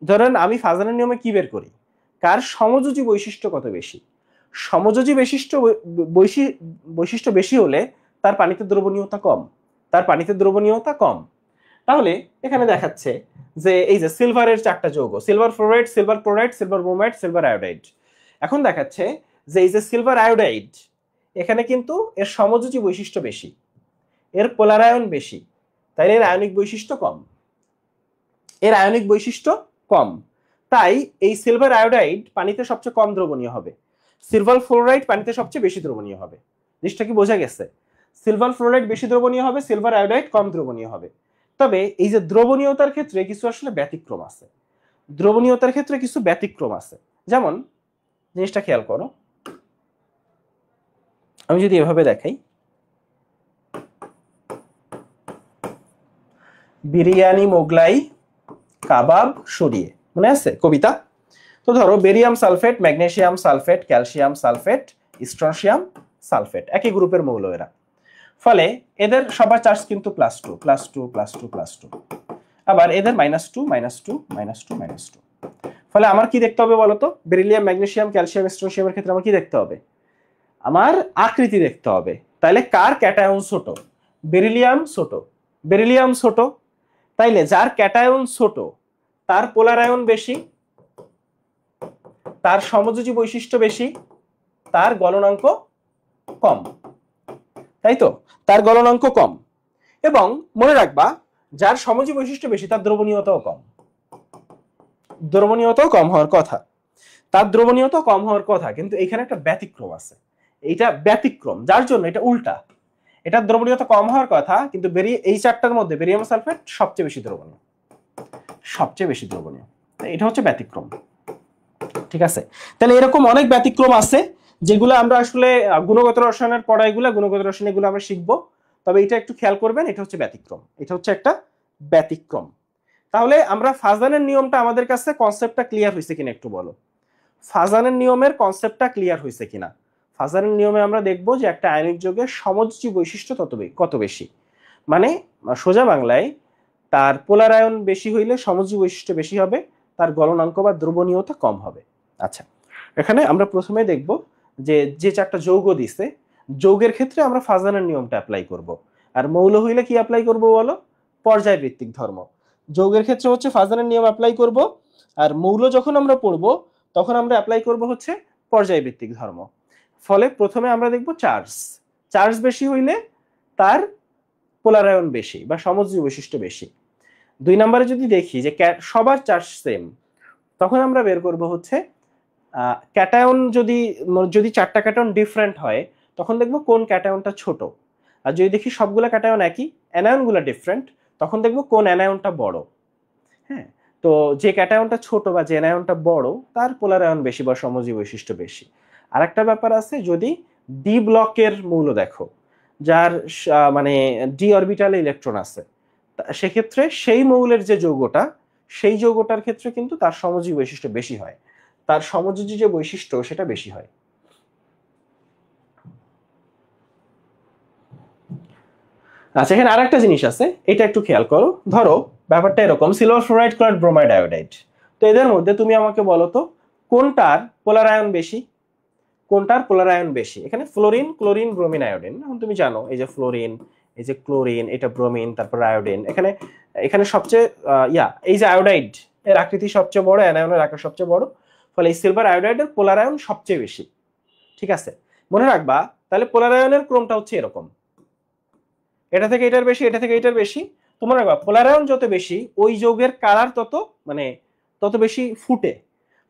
ধরেন আমি ফাজানের নিয়মে কি বের করি, কার সমযোজী বৈশিষ্ট্য কত বেশি, সমযোজী বৈশিষ্ট্য বেশি হলে তার পানিতে দ্রবণীয়তা কম, তার পানিতে দ্রবণীয়তা কম। তাহলে এখানে দেখাচ্ছে যে এই যে সিলভারের 4টা যৌগ, silver fluoride, silver chloride, silver bromide, silver iodide. এখন দেখাচ্ছে যে এই যে সিলভার আয়োডাইড, এখানে কিন্তু এর সমযোজী বৈশিষ্ট্য বেশি, এর পোলারায়ন বেশি, তাই এর আয়নিক বৈশিষ্ট্য কম, এর আয়নিক বৈশিষ্ট্য কম। তাই এই সিলভার আয়োডাইড পানিতে সবচেয়ে কম দ্রবণীয় হবে, সিলভার ফ্লোরাইড পানিতে সবচেয়ে বেশি দ্রবণীয় হবে। জিনিসটা কি বোঝা গেছে? সিলভার ফ্লোরাইড বেশি দ্রবণীয় হবে, সিলভার আয়োডাইড কম দ্রবণীয় হবে। তবে এই যে দ্রবণীয়তার ক্ষেত্রে কিছু আসলে ব্যতিক্রম আছে, দ্রবণীয়তার ক্ষেত্রে কিছু ব্যতিক্রম আছে। যেমন জিনিসটা খেয়াল করো, আমি যদি এভাবে দেখাই, বিরিয়ানি মোগলাই কাবাব সরিয়ে, মনে আছে কবিতা? তো ধরো barium sulphate, magnesium sulphate, calcium sulphate, strontium sulphate, একই গ্রুপের মৌল এরা। ফলে এদের সবার চার্জ কিন্তু +2 +2 +2 +2, আবার এদের -2 -2 -2 -2। ফলে আমার কি দেখতে হবে বলতো? বেরিলিয়াম, ম্যাগনেসিয়াম, ক্যালসিয়াম, স্ট্রনশিয়ামের ক্ষেত্রে আমার কি দেখতে হবে? আমার আকৃতি দেখতে হবে। তাইলে কার ক্যাটায়ন ছোট? বেরিলিয়াম ছোট, বেরিলিয়াম ছোট। তাইলে যার ক্যাটায়ন ছোট তার পোলারায়ন বেশি, তার সমযোজী বৈশিষ্ট্য বেশি, তার গলনাঙ্ক কম, তাই তো? তার গলনাঙ্ক কম। এবং মনে রাখবা, যার সমযোজী বৈশিষ্ট্য বেশি তার দ্রবণীয়তাও কম, দ্রবণীয়তাও কম হওয়ার কথা, তার দ্রবণীয়তা কম হওয়ার কথা। কিন্তু এখানে একটা ব্যতিক্রম আছে, এইটা ব্যতিক্রম, যার জন্য এটা উল্টা। এটা দ্রবণীয়তা কম হওয়ার কথা, কিন্তু এই 4টার মধ্যে বেরিয়াম সালফেট সবচেয়ে বেশি দ্রবণীয়, সবচেয়ে বেশি দ্রবণীয়। এটা হচ্ছে ব্যতিক্রম, ঠিক আছে? তাহলে এরকম অনেক ব্যতিক্রম আছে যেগুলো আমরা আসলে গুণগত রসায়নের পড়াইগুলো, গুণগত রসায়ন এগুলো আমরা শিখবো। তবে এটা একটু খেয়াল করবেন, এটা হচ্ছে ব্যতিক্রম, এটা হচ্ছে একটা ব্যতিক্রম। তাহলে আমরা ফাজানের নিয়মটা, আমাদের কাছে কনসেপ্টটা ক্লিয়ার হয়েছে কিনা একটু বলো। ফাজানের নিয়মের কনসেপ্টটা ক্লিয়ার হয়েছে কিনা? ফাজানের নিয়মে আমরা দেখব যে একটা আয়নিক যৌগের সমযোজী বৈশিষ্ট্য কত বেশি, মানে সোজা বাংলায় তার পোলারায়ন বেশি হইলে সমযোজী বৈশিষ্ট্য বেশি হবে, তার গলনাঙ্ক বা দ্রবণীয়তা কম হবে। আচ্ছা, এখানে আমরা প্রথমে দেখব যে যে 4টা যৌগ দিছে, যৌগের ক্ষেত্রে আমরা ফাজানের নিয়মটা অ্যাপ্লাই করব। আর মৌল হইলে কি অ্যাপ্লাই করব বলো? পর্যায়ভিত্তিক ধর্ম। যৌগের ক্ষেত্রে হচ্ছে ফাজানের নিয়ম অ্যাপ্লাই করব, আর মৌল যখন আমরা পড়ব তখন আমরা অ্যাপ্লাই করব হচ্ছে পর্যায়ভিত্তিক ধর্ম। ফলে প্রথমে আমরা দেখব চার্জ, চার্জ বেশি হইলে তার পোলারায়ন বেশি বা সমযোজী বৈশিষ্ট্য বেশি। 2 নম্বরে যদি দেখি যে সবার চার্জ সেম, তখন আমরা বের করব হচ্ছে ক্যাটায়ন, যদি 4টা ক্যাটায়ন ডিফারেন্ট হয় তখন দেখব কোন ক্যাটায়নটা ছোট। আর যদি দেখি সবগুলা ক্যাটায়ন একই, অ্যানায়নগুলো ডিফারেন্ট, তখন দেখব কোন অ্যানায়নটা বড়। হ্যাঁ, তো যে ক্যাটায়নটা ছোট বা যে অ্যানায়নটা বড় তার পোলারায়ন বেশি বা সমযোজী বৈশিষ্ট্য বেশি। আরেকটা ব্যাপার আছে, যদি ডি ব্লকের মৌল দেখো, যার মানে ডি অরবিটালে ইলেকট্রন আছে, সেক্ষেত্রে সেই মৌলের যে যৌগটা, সেই যৌগটার ক্ষেত্রে কিন্তু তার সমযোজী বৈশিষ্ট্য বেশি হয়, তার সমযোজী যে বৈশিষ্ট্য সেটা বেশি হয়। আচ্ছা, এখানে আরেকটা জিনিস আছে, এটা একটু খেয়াল করো। ধরো ব্যাপারটা এরকম, silver fluoride, chloride, bromide, iodide. তো এদের মধ্যে তুমি আমাকে বলো তো কোনটার পোলারায়ন বেশি, কোনটার পোলারায়ন বেশি? এখানে ফ্লোরিন, ক্লোরিন, ব্রোমিন, আয়োডিন। এখন তুমি জানো এই যে ফ্লোরিন, এই যে ক্লোরিন, এটা ব্রোমিন, তারপর আয়োডিন। এখানে এখানে সবচেয়ে এই যে আয়োডাইড, এর আকৃতি সবচেয়ে বড়, অ্যানায়নের আকার সবচেয়ে বড়। ফলে এই সিলভার আয়োডাইডের পোলারায়ন সবচেয়ে বেশি, ঠিক আছে? মনে রাখবা তাহলে পোলারায়নের ক্রমটা হচ্ছে এরকম, এটা থেকে এটার বেশি, এটা থেকে এটার বেশি। তোমরা রাখবা পোলারায়ন যত বেশি ওই যৌগের কালার তত, মানে তত বেশি ফুটে।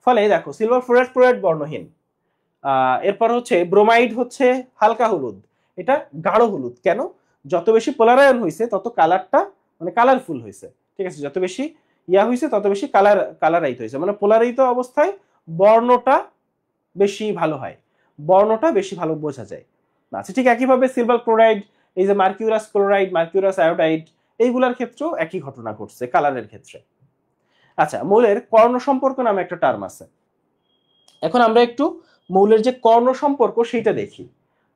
ফলে দেখো সিলভার ফ্লোরাইড ফ্লোরাইড বর্ণহীন। এরপর হচ্ছে ব্রোমাইড হচ্ছে হালকা হলুদ, এটা গাঢ় হলুদ। কেন? যত বেশি পোলারায়ন হয়েছে তত কালারটা মানে কালারফুল হয়েছে, ঠিক আছে? যত বেশি হয়েছে তত বেশি কালারাইত হয়েছে, মানে পোলারিত অবস্থায় বর্ণটা বেশি ভালো হয়, বর্ণটা বেশি ভালো বোঝা যায়। আচ্ছা, ঠিক একইভাবে সিলভার ক্লোরাইড, এই যে মার্কিউরাস ক্লোরাইড, মার্কিউরাস আয়োডাইড, এইগুলার ক্ষেত্রেও একই ঘটনা ঘটছে কালারের ক্ষেত্রে। আচ্ছা, মৌলের কর্ণ সম্পর্ক নামে একটা টার্ম আছে। এখন আমরা একটু মৌলের যে কর্ণ সম্পর্ক সেইটা দেখি।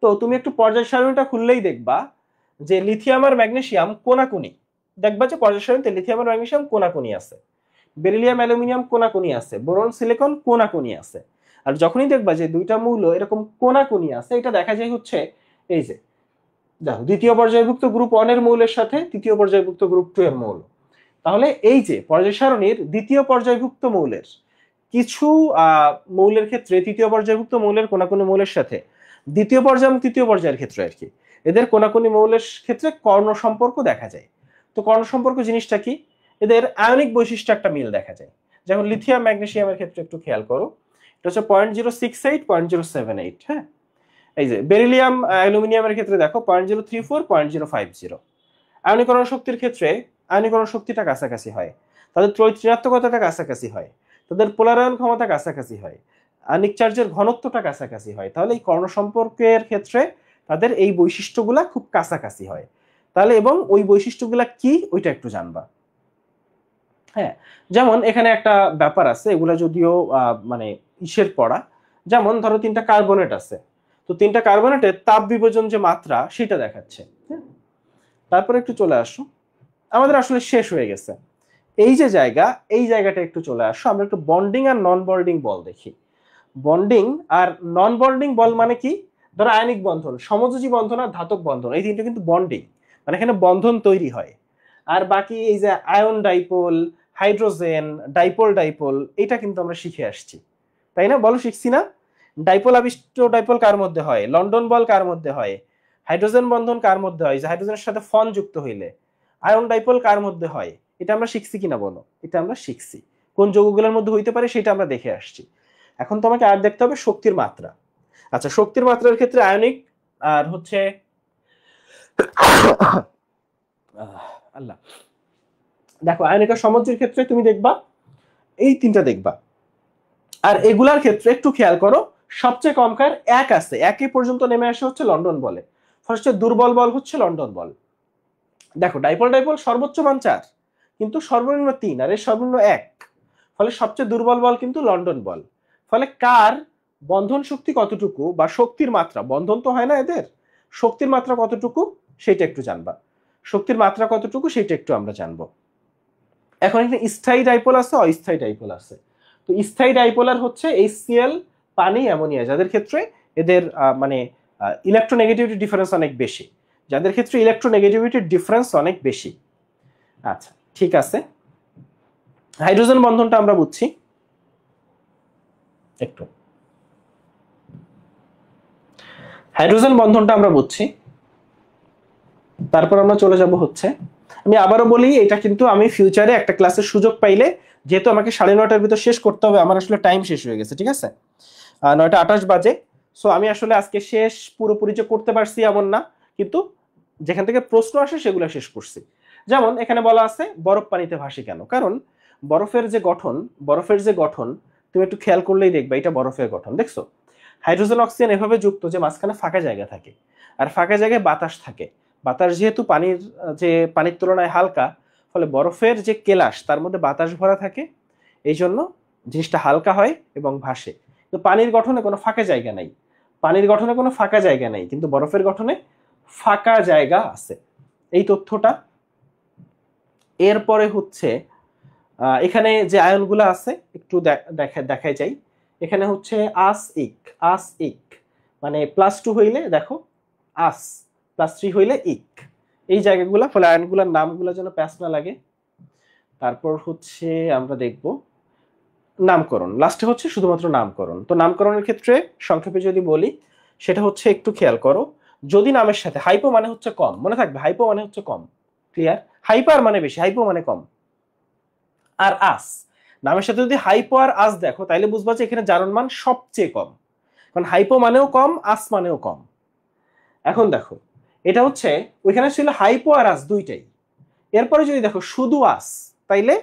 তো তুমি একটু পর্যায় সারণীটা খুললেই দেখবা যে লিথিয়াম আর ম্যাগনেসিয়াম কোনাকুনি, দেখবা যে পর্যায় সারণীতে লিথিয়াম আর ম্যাগনেসিয়াম কোনাকুনি আছে, বেরিলিয়াম অ্যালুমিনিয়াম কোনাকুনি আছে, বোরন সিলিকন কোনাকুনি আছে। আর যখনই দেখবা যে দুইটা মৌল এরকম কোনাকুনি আছে, এটা দেখা যায় হচ্ছে এই যে দেখো দ্বিতীয় পর্যায়ভুক্ত গ্রুপ 1 এর মৌলের সাথে তৃতীয় পর্যায়ভুক্ত গ্রুপ 2 এর মৌল। তাহলে এই যে পর্যায় সারণীর দ্বিতীয় পর্যায়ভুক্ত মৌলের কিছু মৌলের ক্ষেত্রে তৃতীয় পর্যায়ভুক্ত মৌলের কোনাকুনি মৌলের সাথে দ্বিতীয় পর্যায় এবং তৃতীয় পর্যায়ের ক্ষেত্রে আর কি এদের কোনাকুনি মৌলের ক্ষেত্রে কর্ণ সম্পর্ক দেখা যায়। তো কর্ণ সম্পর্ক জিনিসটা কি? এদের আয়নিক বৈশিষ্ট্য একটা মিল দেখা যায়। যেমন লিথিয়াম ম্যাগনেসিয়ামের ক্ষেত্রে একটু খেয়াল করো, এটা হচ্ছে 0.068 0.078। হ্যাঁ, এই যে বেরিলিয়াম অ্যালুমিনিয়ামের ক্ষেত্রে দেখো 0.034 0.050। আয়নীকরণ শক্তির ক্ষেত্রে আয়নীকরণ শক্তিটা কাছাকাছি হয়, তাদের ঋণাত্মকতাটা কাছাকাছি হয়, তাদের পোলারায়ন ক্ষমতা কাছাকাছি হয়, আণবিক চার্জের ঘনত্বটা কাছাকাছি হয়। তাহলে এই কর্ণ সম্পর্কের ক্ষেত্রে তাদের এই বৈশিষ্ট্যগুলা খুব কাছাকাছি হয়। তাহলে এবং ওই বৈশিষ্ট্যগুলা কি ওইটা একটু জানবা। হ্যাঁ, যেমন এখানে একটা ব্যাপার আছে, এগুলা যদিও মানে ইসের পড়া, যেমন ধরো 3টা কার্বনেট আছে, তো 3টা কার্বনেটের তাপ বিভাজন যে মাত্রা সেটা দেখাচ্ছে। তারপরে একটু চলে আসো, আমাদের আসলে শেষ হয়ে গেছে এই যে জায়গা, এই জায়গাটা একটু চলে আসো, আমরা একটু বন্ডিং আর নন বন্ডিং বল দেখি। বন্ডিং আর নন বন্ডিং বল মানে কি? ধরো আয়নিক বন্ধন, সমযোজী বন্ধন আর ধাতব বন্ধন, এই তিনটা কিন্তু বন্ডিং, মানে এখানে বন্ধন তৈরি হয়। আর বাকি এই যে ion dipole, hydrogen dipole, dipole এটা কিন্তু আমরা শিখে আসছি, তাই না? বলো, শিখছি না? ডাইপোল আবিষ্ট ডাইপোল কার মধ্যে হয়? লন্ডন বল কার মধ্যে হয়? হাইড্রোজেন বন্ধন কার মধ্যে হয়? যে হাইড্রোজেনের সাথে ফন যুক্ত হইলে। আয়ন ডাইপোল কার মধ্যে হয়? এটা আমরা শিখছি কিনা বলো? এটা আমরা শিখছি। কোন যৌগগুলোর মধ্যে হইতে পারে সেটা আমরা দেখে আসছি। এখন তোমাকে আর দেখতে হবে শক্তির মাত্রা। আচ্ছা, শক্তির মাত্রার ক্ষেত্রে আয়নিক আর হচ্ছে আল্লাহ, দেখো আয়নিক আর সমযোজীর ক্ষেত্রে তুমি দেখবা এই তিনটা দেখবা। আর এগুলার ক্ষেত্রে একটু খেয়াল করো, সবচেয়ে কম কার 1 আছে, 1 পর্যন্ত নেমে আসে হচ্ছে লন্ডন বলে। ফার্স্টে দুর্বল বল হচ্ছে লন্ডন বল। দেখো ডাইপোল ডাইপোল সর্বোচ্চ মান 4 কিন্তু সর্বনিম্ন 3 আর এর সর্বনিম্ন 1, ফলে সবচেয়ে দুর্বল বল কিন্তু লন্ডন বল। ফলে কার বন্ধন শক্তি কতটুকু বা শক্তির মাত্রা, বন্ধন তো হয় না এদের, শক্তির মাত্রা কতটুকু সেটা একটু জানবা। শক্তির মাত্রা কতটুকু সেটা একটু আমরা জানবো। এখন এখানে স্থায়ী ডাইপোল আছে, অস্থায়ী ডাইপোল আছে। তো স্থায়ী ডাইপোলার হচ্ছে HCl, পানি, অ্যামোনিয়া, যাদের ক্ষেত্রে এদের মানে ইলেকট্রোনেগেটিভিটি ডিফারেন্স অনেক বেশি, যাদের ক্ষেত্রে ইলেকট্রোনেগেটিভিটির ডিফারেন্স অনেক বেশি। আচ্ছা, ঠিক আছে। হাইড্রোজেন বন্ধনটা আমরা বুঝছি একটু, হাইড্রোজেন বন্ধনটা আমরা বুঝছি। তারপর আমরা চলে যাব হচ্ছে, আমি আবারও বলি এটা কিন্তু আমি ফিউচারে একটা ক্লাসের সুযোগ পাইলে, যেহেতু আমাকে 9:30টার ভিতর শেষ করতে হবে, আমার আসলে টাইম শেষ হয়ে গেছে, ঠিক আছে? 9:28 বাজে। সো আমি আসলে আজকে শেষ পুরোপুরি যে করতে পারছি এমন না, কিন্তু যেখান থেকে প্রশ্ন আসে সেগুলো শেষ করছি। যেমন এখানে বলা আছে বরফ পানিতে ভাসে কেন? কারণ বরফের যে গঠন তুমি একটু খেয়াল করলেই দেখবে এটা বরফের গঠন। দেখছো হাইড্রোজেন অক্সিজেন এভাবে যুক্ত যে মাঝখানে ফাঁকা জায়গা থাকে, আর ফাঁকা জায়গায় বাতাস থাকে। বাতাস যেহেতু পানির তুলনায় হালকা, ফলে বরফের যে কেলাস তার মধ্যে বাতাস ভরা থাকে, এই জন্য জিনিসটা হালকা হয় এবং ভাসে। তো পানির গঠনে কোনো ফাঁকা জায়গা নাই, কিন্তু বরফের গঠনে ফাঁকা জায়গা আছে, এই তথ্যটা। এরপরে হচ্ছে এখানে যে আয়নগুলো আছে একটু দেখাই যাই। এখানে হচ্ছে আস ইক মানে +2 হইলে দেখো আস, +3 হইলে ইক, এই জায়গাগুলা, ফলে আয়নগুলোর নামগুলো যেন প্যাচ না লাগে। তারপর হচ্ছে আমরা দেখব নামকরণ, লাস্টে হচ্ছে শুধুমাত্র নামকরণ। তো নামকরণের ক্ষেত্রে সংক্ষেপে যদি বলি, সেটা হচ্ছে একটু খেয়াল করো, যদি নামের সাথে হাইপো মানে হচ্ছে কম, মনে থাকবে হাইপো মানে হচ্ছে কম, ক্লিয়ার? হাইপার মানে বেশি, হাইপো মানে কম। আর আস, নামের সাথে যদি হাইপো আর আস দেখো তাইলে বুঝবা যে এখানে জারণ মান সবচেয়ে কম, কারণ হাইপো মানেও কম, আস মানেও কম। এখন দেখো এটা হচ্ছে ওইখানে ছিল হাইপো আর আস দুইটাই, এরপরে যদি দেখো শুধু আস তাইলে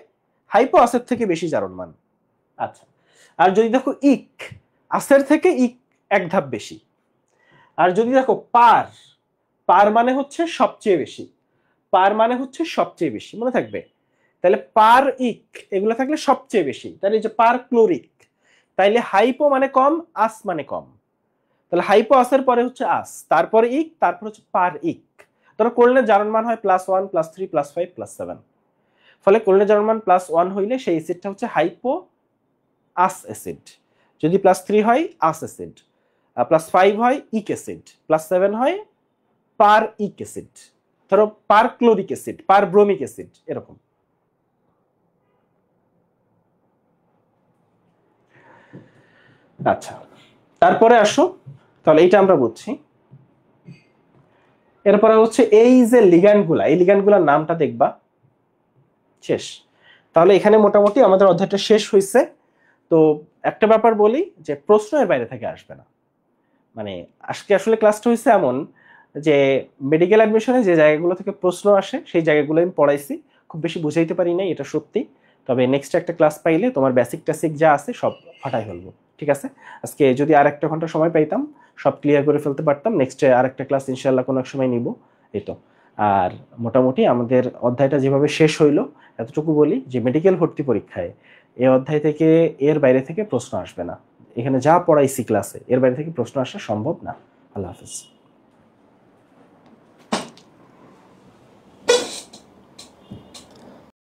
হাইপো আসের থেকে বেশি জারণ মান। আচ্ছা, আর যদি দেখো ইক, আসের থেকে ইক এক ধাপ বেশি। আর যদি দেখো পার, পার মানে হচ্ছে সবচেয়ে বেশি, পার মানে হচ্ছে সবচেয়ে বেশি, মনে থাকবে। তাহলে পার ইক এগুলো থাকলে সবচেয়ে বেশি, তাহলে যে পার ক্লোরিক, তাইলে হাইপো মানে কম, আস মানে কম। তাহলে হাইপো আসের পরে হচ্ছে আস, তারপরে ইক, তারপর হচ্ছে পার ইক। ধরো কোলনের জারণ মান হয় +1 +3 +5 +7, ফলে কোলনের জারণ মান +1 হইলে সেই অ্যাসিডটা হচ্ছে হাইপো আস অ্যাসিড, যদি +3 হয় আস অ্যাসিড, +5 হয় ইক অ্যাসিড, +7 হয় পার ইক অ্যাসিড, ধরো পার ক্লোরিক অ্যাসিড, পার ব্রোমিক অ্যাসিড, এরকম। আচ্ছা, তারপরে আসো, তাহলে এইটা আমরা বুঝছি। এরপরে হচ্ছে এই যে লিগ্যান্ডগুলা, এই লিগ্যান্ডগুলার নামটা দেখবা, শেষ। তাহলে এখানে মোটামুটি আমাদের অধ্যায়টা শেষ হয়েছে। তো একটা ব্যাপার বলি যে প্রশ্ন এর বাইরে থেকে আসবে না। মানে আজকে আসলে ক্লাসটা হয়েছে এমন যে মেডিকেল অ্যাডমিশনে যে জায়গাগুলো থেকে প্রশ্ন আসে সেই জায়গাগুলো আমি পড়াইছি, খুব বেশি বুঝাইতে পারি নাই, এটা সত্যি। তবে নেক্সট একটা ক্লাস পাইলে তোমার বেসিক টেসিক যা আছে সব ফাটাই ফেলবো, ঠিক আছে? আজকে যদি আর একটা ঘন্টা সময় পাইতাম সব ক্লিয়ার করে ফেলতে পারতাম, নেক্সটে আর একটা ক্লাস ইনশাল্লাহ কোনো এক সময় নিব, এই তো। আর মোটামুটি আমাদের অধ্যায়টা যেভাবে শেষ হইলো, এতটুকু বলি যে মেডিকেল ভর্তি পরীক্ষায় এই অধ্যায় থেকে এর বাইরে থেকে প্রশ্ন আসবে না। এখানে যা পড়াইছি ক্লাসে এর বাইরে থেকে প্রশ্ন আসা সম্ভব না। আল্লাহ হাফেজ।